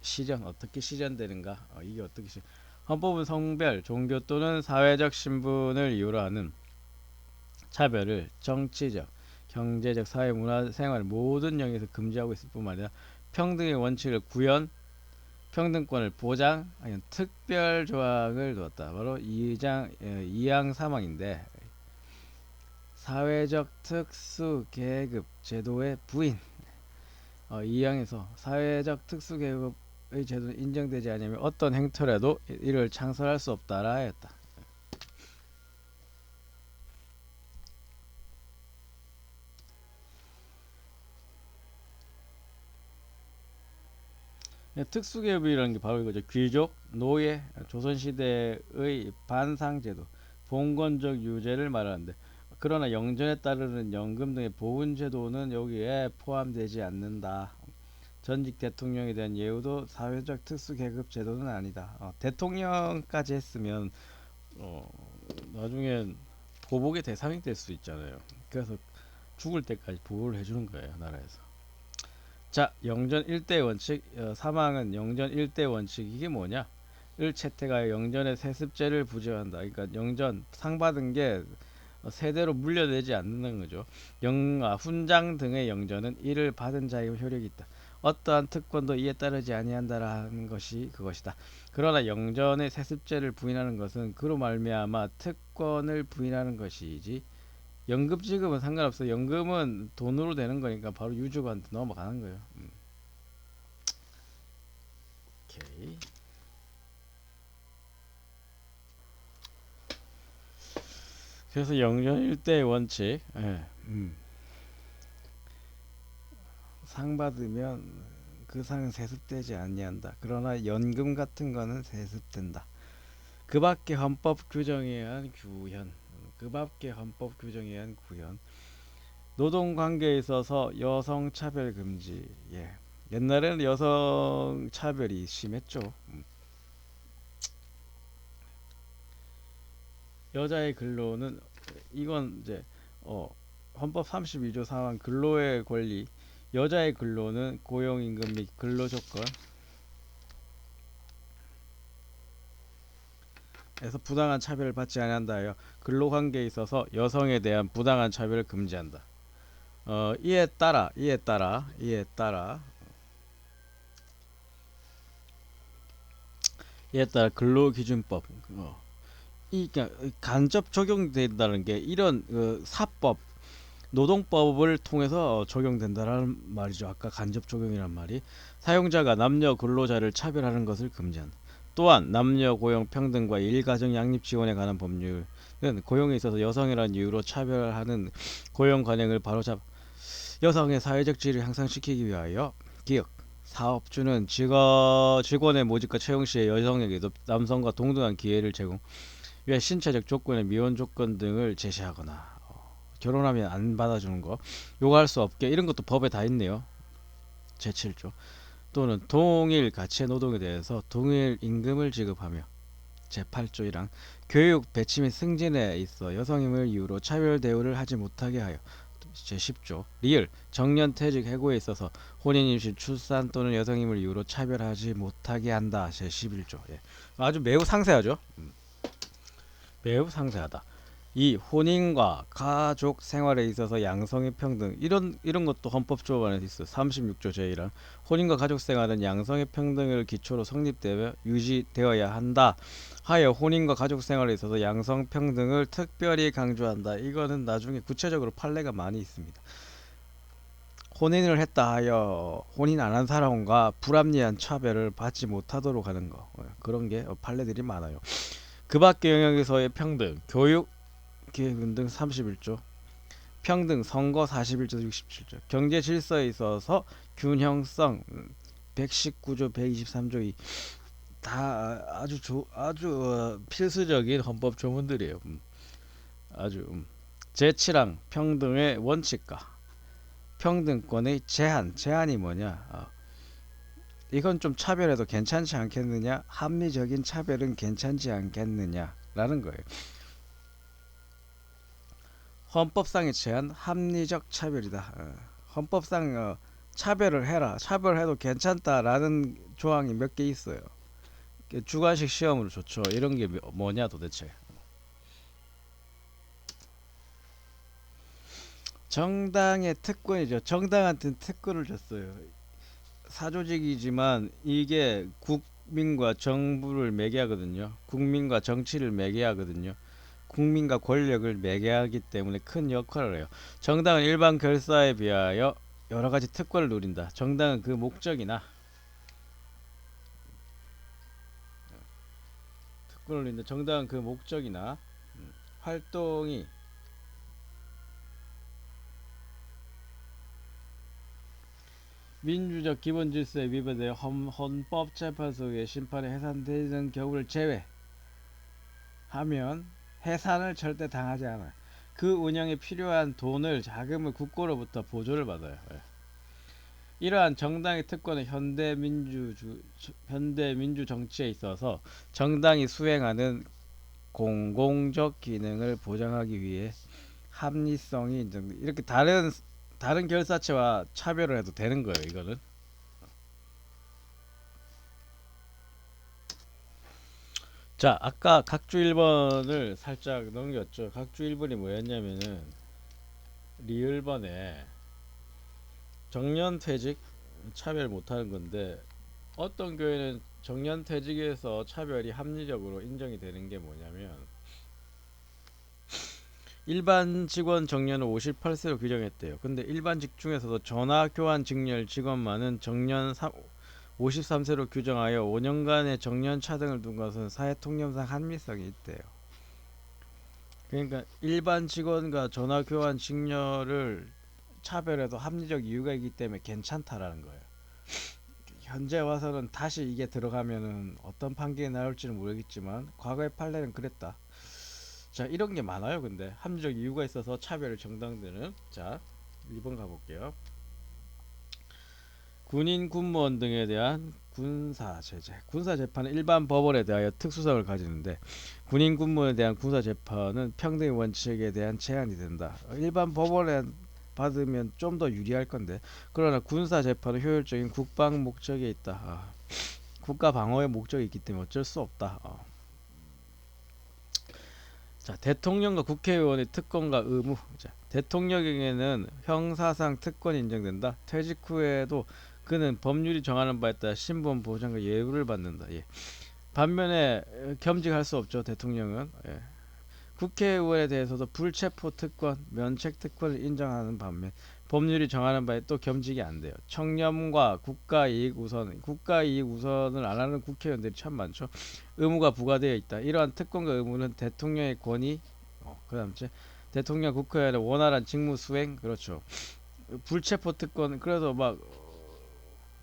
실현 어떻게 실현되는가? 이게 어떻게 헌법은 성별, 종교 또는 사회적 신분을 이유로 하는 차별을 정치적, 경제적, 사회, 문화, 생활 모든 영역에서 금지하고 있을 뿐만 아니라 평등의 원칙을 구현, 평등권을 보장, 아니 특별 조항을 두었다. 바로 2항 3항인데 사회적 특수 계급 제도의 부인. 2항에서 사회적 특수 계급의 제도는 인정되지 않으면 어떤 행태라도 이를 창설할 수 없다라 했다. 특수계급이라는 게 바로 이거죠. 귀족, 노예, 조선시대의 반상제도, 봉건적 유죄를 말하는데 그러나 영전에 따르는 연금 등의 보훈제도는 여기에 포함되지 않는다. 전직 대통령에 대한 예우도 사회적 특수계급 제도는 아니다. 대통령까지 했으면 나중엔 보복의 대상이 될 수 있잖아요. 그래서 죽을 때까지 보호를 해주는 거예요, 나라에서. 자, 영전 1대 원칙. 사망은 영전 1대 원칙. 이게 뭐냐? 을 채택하여 영전의 세습죄를 부정한다. 그러니까 영전 상 받은 게 세대로 물려내지 않는 거죠. 훈장 등의 영전은 이를 받은 자에게 효력이 있다. 어떠한 특권도 이에 따르지 아니한다라는 것이 그것이다. 그러나 영전의 세습죄를 부인하는 것은 그로 말미암아 특권을 부인하는 것이지 연금 지급은 상관없어. 연금은 돈으로 되는 거니까 바로 유족한테 넘어가는 거예요. 오케이. 그래서 영전 1대 원칙. 예, 상 받으면 그 상은 세습되지 아니한다. 그러나 연금 같은 거는 세습된다. 그 밖에 헌법 규정에 의한 구현. 그 밖에 헌법 규정에 의한 구현. 노동 관계에 있어서 여성 차별 금지. 예. 옛날에는 여성 차별이 심했죠. 여자의 근로는 이건 이제 헌법 32조 4항 근로의 권리. 여자의 근로는 고용임금 및 근로조건 에서 부당한 차별을 받지 아니한다 하여 근로관계에 있어서 여성에 대한 부당한 차별을 금지한다. 이에 따라 근로기준법 이 간접 적용된다는 게 이런 사법 노동법을 통해서 적용된다라는 말이죠. 아까 간접 적용이란 말이 사용자가 남녀 근로자를 차별하는 것을 금지한다. 또한 남녀 고용 평등과 일가정 양립 지원에 관한 법률은 고용에 있어서 여성이라는 이유로 차별하는 고용 관행을 바로잡 여성의 사회적 지위를 향상시키기 위하여 기업 사업주는 직원의 모집과 채용 시에 여성에게도 남성과 동등한 기회를 제공 위해 신체적 조건의 미원 조건 등을 제시하거나 결혼하면 안 받아주는 거, 요거 할 수 없게 이런 것도 법에 다 있네요. 제7조. 또는 동일 가치의 노동에 대해서 동일 임금을 지급하며 제8조 1항 교육, 배치 및 승진에 있어 여성임을 이유로 차별 대우를 하지 못하게 하여 제10조 리을 정년퇴직 해고에 있어서 혼인 임신 출산 또는 여성임을 이유로 차별하지 못하게 한다. 제11조. 예. 아주 매우 상세하죠. 매우 상세하다. 이 혼인과 가족 생활에 있어서 양성의 평등, 이런 것도 헌법조반에 있어. 36조 제1항 혼인과 가족 생활은 양성의 평등을 기초로 성립되며 유지되어야 한다 하여 혼인과 가족 생활에 있어서 양성 평등을 특별히 강조한다. 이거는 나중에 구체적으로 판례가 많이 있습니다. 혼인을 했다 하여 혼인 안 한 사람과 불합리한 차별을 받지 못하도록 하는 거, 그런 게 판례들이 많아요. 그 밖의 영역에서의 평등, 교육, 기회균 등 31조, 평등, 선거 41조 67조, 경제 질서에 있어서 균형성 119조 123조 2, 다 아주 필수적인 헌법 조문들이에요. 아주 제7항 평등의 원칙과 평등권의 제한이 뭐냐? 이건 좀 차별해도 괜찮지 않겠느냐? 합리적인 차별은 괜찮지 않겠느냐라는 거예요. 헌법상의 제한, 합리적 차별이다. 헌법상 차별을 해라, 차별해도 괜찮다라는 조항이 몇 개 있어요. 주관식 시험으로 좋죠. 이런 게 뭐냐 도대체. 정당의 특권이죠. 정당한테는 특권을 줬어요. 사조직이지만 이게 국민과 정부를 매개하거든요. 국민과 정치를 매개하거든요. 국민과 권력을 매개하기 때문에 큰 역할을 해요. 정당은 일반 결사에 비하여 여러 가지 특권을 누린다. 정당은 그 목적이나 특권을 누린다. 정당은 그 목적이나 활동이 민주적 기본 질서에 위반되어 헌법재판소의 심판에 해산되는 경우를 제외하면 해산을 절대 당하지 않아요. 그 운영에 필요한 돈을, 자금을 국고로부터 보조를 받아요. 예. 이러한 정당의 특권은 현대민주 정치에 있어서 정당이 수행하는 공공적 기능을 보장하기 위해 합리성이 인정돼. 이렇게 다른 결사체와 차별을 해도 되는 거예요. 이거는. 자, 아까 각주 1번을 살짝 넘겼죠. 각주 1번이 뭐였냐면은 리을번에 정년퇴직 차별 못하는 건데, 어떤 교회는 정년퇴직에서 차별이 합리적으로 인정이 되는 게 뭐냐면, 일반 직원 정년을 58세로 규정했대요. 근데 일반직 중에서도 전화교환 직렬 직원만은 정년 53세로 규정하여 5년간의 정년차 등을 둔 것은 사회통념상 합리성이 있대요. 그러니까 일반 직원과 전화교환 직렬을 차별해도 합리적 이유가 있기 때문에 괜찮다라는 거예요. 현재 와서는 다시 이게 들어가면은 어떤 판결이 나올지는 모르겠지만 과거의 판례는 그랬다. 자, 이런 게 많아요. 근데 합리적 이유가 있어서 차별을 정당들은. 자, 1번 가볼게요. 군인, 군무원 등에 대한 군사제재. 군사재판은 일반 법원에 대하여 특수성을 가지는데, 군인, 군무원에 대한 군사재판은 평등의 원칙에 대한 제한이 된다. 일반 법원에 받으면 좀 더 유리할 건데, 그러나 군사재판은 효율적인 국방 목적에 있다. 국가 방어의 목적이 있기 때문에 어쩔 수 없다. 자, 대통령과 국회의원의 특권과 의무. 자, 대통령에게는 형사상 특권이 인정된다. 퇴직 후에도 그는 법률이 정하는 바에 따라 신분 보장과 예우를 받는다. 예. 반면에 겸직할 수 없죠. 대통령은. 예. 국회의원에 대해서도 불체포 특권, 면책 특권을 인정하는 반면 법률이 정하는 바에 또 겸직이 안 돼요. 청렴과 국가 이익 우선을 안 하는 국회의원들이 참 많죠. 의무가 부과되어 있다. 이러한 특권과 의무는 대통령의 권위, 그다음 대통령 국회의원의 원활한 직무 수행, 그렇죠. 불체포 특권, 그래서 막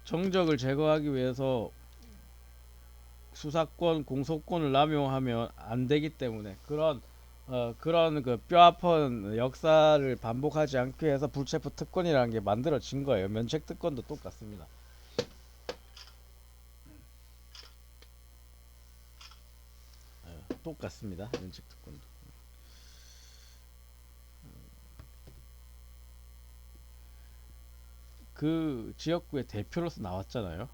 정적을 제거하기 위해서 수사권, 공소권을 남용하면 안 되기 때문에 그런 그런 그 뼈아픈 역사를 반복하지 않기 위해서 불체포 특권이라는 게 만들어진 거예요. 면책 특권도 똑같습니다. 똑같습니다. 면책 특권도. 그 지역구의 대표로서 나왔잖아요.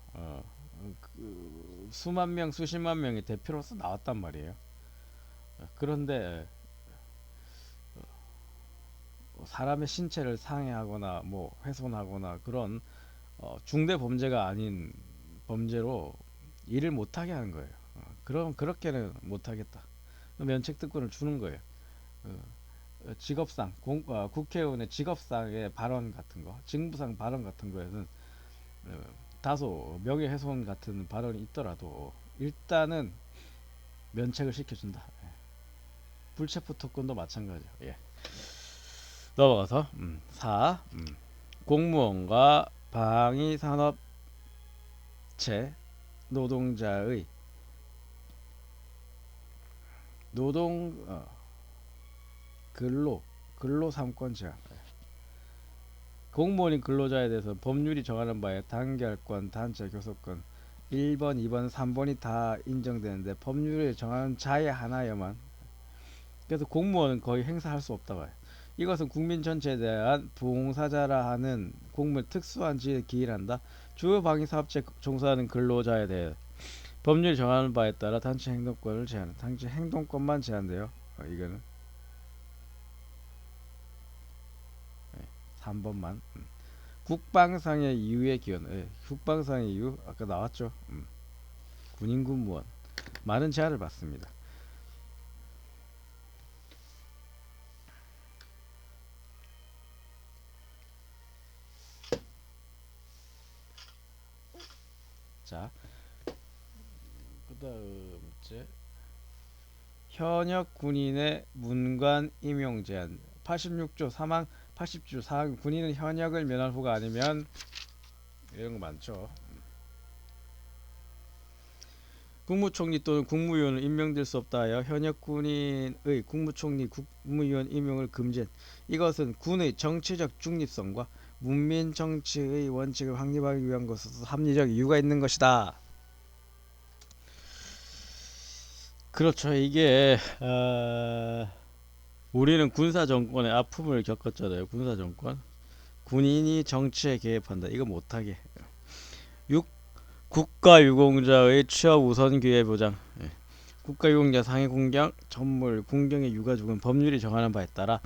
그 수만 명, 수십만 명의 대표로서 나왔단 말이에요. 그런데 사람의 신체를 상해하거나 뭐 훼손하거나 그런 중대 범죄가 아닌 범죄로 일을 못하게 하는 거예요. 그럼 그렇게는 못하겠다. 면책특권을 주는 거예요. 직업상 국회의원의 직업상의 발언 같은 거, 직무상 발언 같은 거에는 어, 다소 명예훼손 같은 발언이 있더라도 일단은 면책을 시켜준다. 예. 불체포 특권도 마찬가지요. 예. 넘어가서 4. 공무원과 방위산업체 노동자의 노동 근로 3권 제한. 공무원인 근로자에 대해서 법률이 정하는 바에 단결권, 단체, 교섭권 1번, 2번, 3번이 다 인정되는데 법률이 정하는 자의 하나여만, 그래서 공무원은 거의 행사할 수 없다 봐요. 이것은 국민 전체에 대한 봉사자라 하는 공무원 특수한 지위에 기인한다. 주요 방위사업체 종사하는 근로자에 대해 법률이 정하는 바에 따라 단체 행동권을 제한, 단체 행동권만 제한돼요. 이거는 3번만. 국방상의 이유의 기원. 국방상의 이유 아까 나왔죠. 군인 군무원 많은 제한을 받습니다. 자, 그다음 이제 현역 군인의 문관 임용 제한. 86조 사망 80조 사항, 군인은 현역을 면할 후가 아니면 이런 거 많죠. 국무총리 또는 국무위원을 임명될 수 없다 하여 현역 군인의 국무총리 국무위원 임명을 금지한. 이것은 군의 정치적 중립성과 문민 정치의 원칙을 확립하기 위한 것으로서 합리적 이유가 있는 것이다. 그렇죠. 이게 우리는 군사 정권의 아픔을 겪었잖아요. 군사 정권. 군인이 정치에 개입한다. 이거 못하게. 국가유공자의 취업 우선 기회 보장. 국가유공자 상해 공경, 전물, 군경의 유가족은 법률이 정하는 바에 따라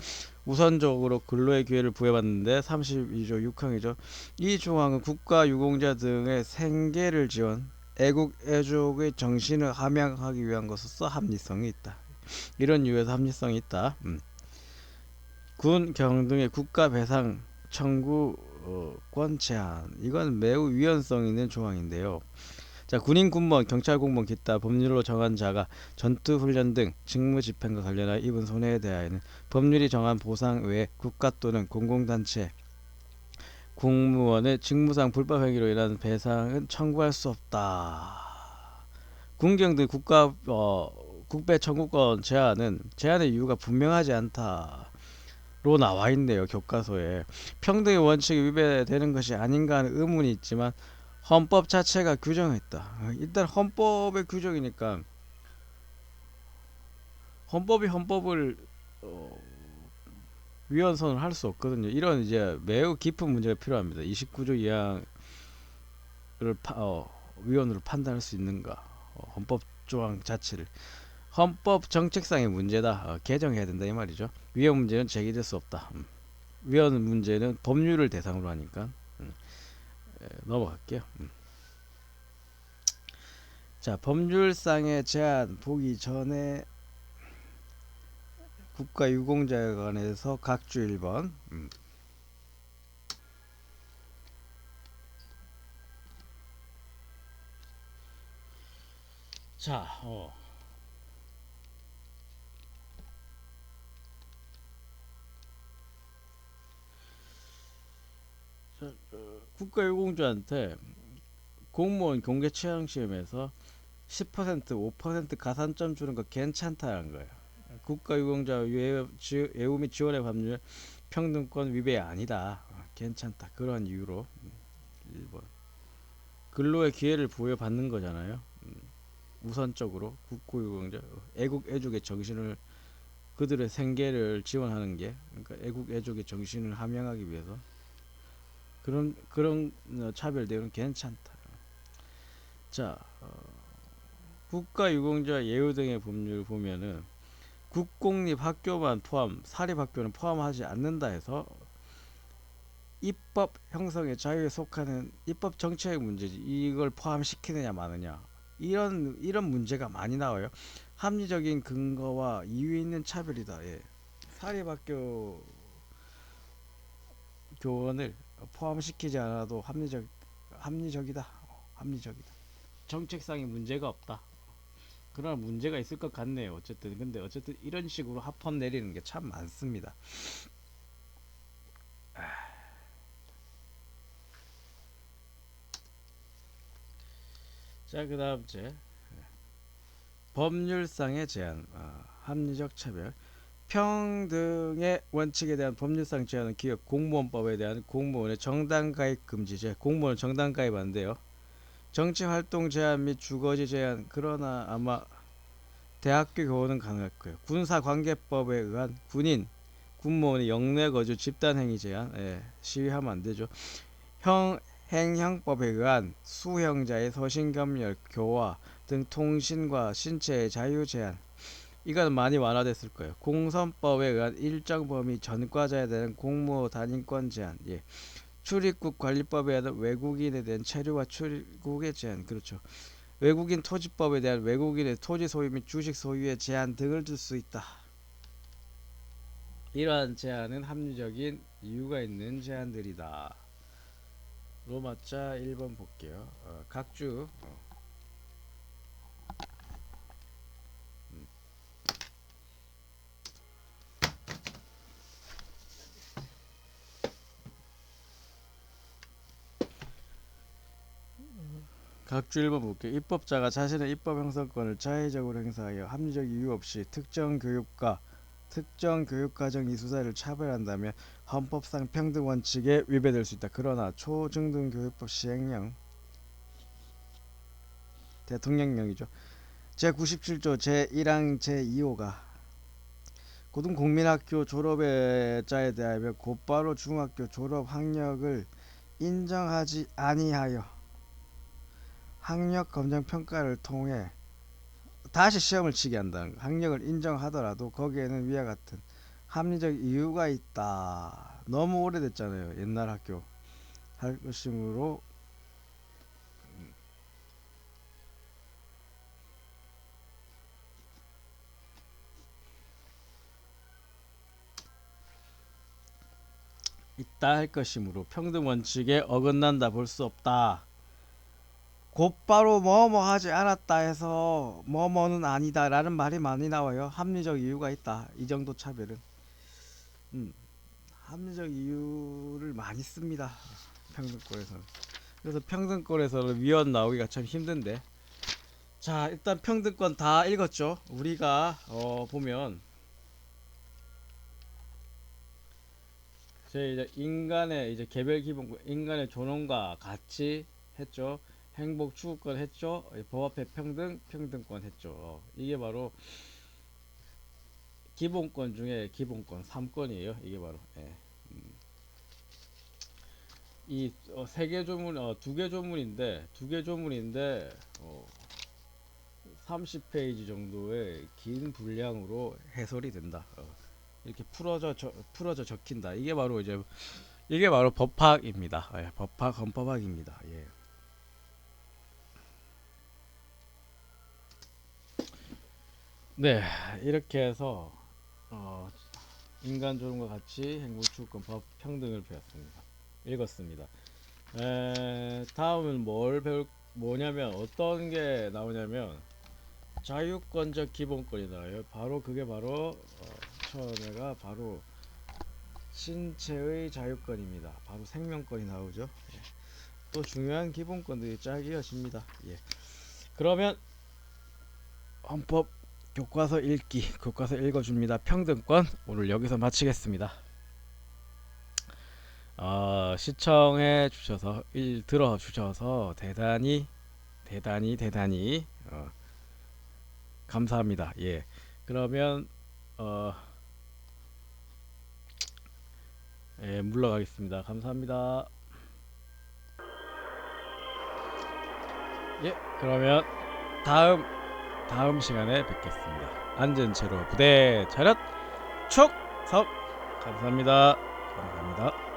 우선적으로 근로의 기회를 부여받는데 32조 6항이죠. 이 조항은 국가유공자 등의 생계를 지원, 애국 애족의 정신을 함양하기 위한 것으로서 합리성이 있다. 이런 이유에서 합리성이 있다. 군, 경 등의 국가 배상 청구권 제한. 이건 매우 위헌성 있는 조항인데요. 자, 군인, 군무원, 경찰 공무원 기타 법률로 정한 자가 전투 훈련 등 직무 집행과 관련하여 입은 손해에 대하여는 법률이 정한 보상 외에 국가 또는 공공단체 공무원의 직무상 불법 행위로 인한 배상은 청구할 수 없다. 군경 등 국배 청구권 제한의 이유가 분명하지 않다. 로 나와 있네요. 교과서에. 평등의 원칙이 위배되는 것이 아닌가 하는 의문이 있지만 헌법 자체가 규정했다. 일단 헌법의 규정이니까 헌법이 헌법을 위헌선을 할 수 없거든요. 이런 이제 매우 깊은 문제가 필요합니다. 29조 2항을 위헌으로 판단할 수 있는가? 헌법 조항 자체를. 헌법 정책상의 문제다. 개정해야 된다 이 말이죠. 위헌 문제는 제기될 수 없다. 위헌 문제는 법률을 대상으로 하니까. 넘어갈게요. 자, 법률상의 제한 보기 전에 국가유공자에 관해서 각주 1번. 자, 국가유공자한테 공무원 공개 취향 시험에서 10% 5% 가산점 주는 거 괜찮다는 거예요. 국가유공자 예우 및 지원의 법률 평등권 위배 아니다. 괜찮다. 그런 이유로 1번 근로의 기회를 부여받는 거잖아요. 우선적으로 국고유공자 애국 애족의 정신을 그들의 생계를 지원하는 게 그러니까 애국 애족의 정신을 함양하기 위해서 그런 차별 대우는 괜찮다. 자, 국가유공자 예우 등의 법률 보면은 국공립 학교만 포함, 사립 학교는 포함하지 않는다 해서 입법 형성의 자유에 속하는 입법 정책의 문제지. 이걸 포함시키느냐 마느냐. 이런 문제가 많이 나와요. 합리적인 근거와 이유 있는 차별이다. 예. 사립학교 교원을 포함시키지 않아도 합리적이다. 합리적이다. 정책상의 문제가 없다. 그러나 문제가 있을 것 같네요. 어쨌든 이런 식으로 합헌 내리는 게 참 많습니다. 자, 그다음 제 법률상의 제한, 합리적 차별, 평등의 원칙에 대한 법률상 제한은 기업 공무원법에 대한 공무원의 정당 가입 금지제. 공무원 정당 가입 안 돼요. 정치 활동 제한 및 주거지 제한. 그러나 아마 대학교 교원은 가능할 거예요. 군사관계법에 의한 군인 군무원의 영내 거주 집단 행위 제한. 예, 시위하면 안 되죠. 행형법에 의한 수형자의 서신검열, 교화 등 통신과 신체의 자유 제한. 이거는 많이 완화됐을 거예요. 공선법에 의한 일정 범위 전과자에 대한 공무 단임권 제한. 예. 출입국 관리법에 의한 외국인에 대한 체류와 출국의 제한. 그렇죠. 외국인 토지법에 대한 외국인의 토지 소유 및 주식 소유의 제한 등을 둘 수 있다. 이러한 제한은 합리적인 이유가 있는 제한들이다. 로마자 1번 볼게요. 각주 각주 1번 볼게요. 입법자가 자신의 입법 형성권을 자의적으로 행사하여 합리적 이유 없이 특정 교육 과정 이수자를 차별한다면 헌법상 평등 원칙에 위배될 수 있다. 그러나 초중등교육법 시행령 대통령령이죠. 제97조 제1항 제2호가 고등국민학교 졸업자에 대하여 곧바로 중학교 졸업 학력을 인정하지 아니하여 학력 검정 평가를 통해 다시 시험을 치게 한다는 거. 학력을 인정하더라도 거기에는 위와 같은 합리적 이유가 있다. 너무 오래됐잖아요. 옛날 학교 할 것이므로 있다 할 것이므로 평등 원칙에 어긋난다 볼 수 없다. 곧바로 뭐뭐 하지 않았다 해서 뭐뭐는 아니다 라는 말이 많이 나와요. 합리적 이유가 있다. 이 정도 차별은 합리적 이유를 많이 씁니다. 평등권에서는. 그래서 평등권에서는 위헌 나오기가 참 힘든데, 자 일단 평등권 다 읽었죠. 우리가 보면 제 이제 인간의 이제 개별 기본권, 인간의 존엄과 가치 했죠. 행복 추구권 했죠. 법 앞에 평등권 했죠. 이게 바로 기본권 중에 기본권 3권이에요. 이게 바로 예. 이 세 개 조문, 두 개 조문인데 30페이지 정도의 긴 분량으로 해설이 된다. 이렇게 풀어져 적힌다. 이게 바로 법학입니다. 예, 법학 헌법학입니다. 예. 네, 이렇게 해서 인간 존엄과 같이 행복추구권 법 평등을 배웠습니다. 읽었습니다. 다음은 뭐냐면 어떤 게 나오냐면 자유권적 기본권이 나와요. 그게 바로 처음에가 바로 신체의 자유권입니다. 바로 생명권이 나오죠. 예. 또 중요한 기본권들이 쫙 이어집니다. 예. 그러면 헌법 교과서 읽기, 교과서 읽어줍니다. 평등권 오늘 여기서 마치겠습니다. 시청해 주셔서 들어 주셔서 대단히 감사합니다. 예, 그러면 예, 물러가겠습니다. 감사합니다. 예, 그러면 다음 시간에 뵙겠습니다. 앉은 채로 부대 차렷 축석. 감사합니다. 감사합니다.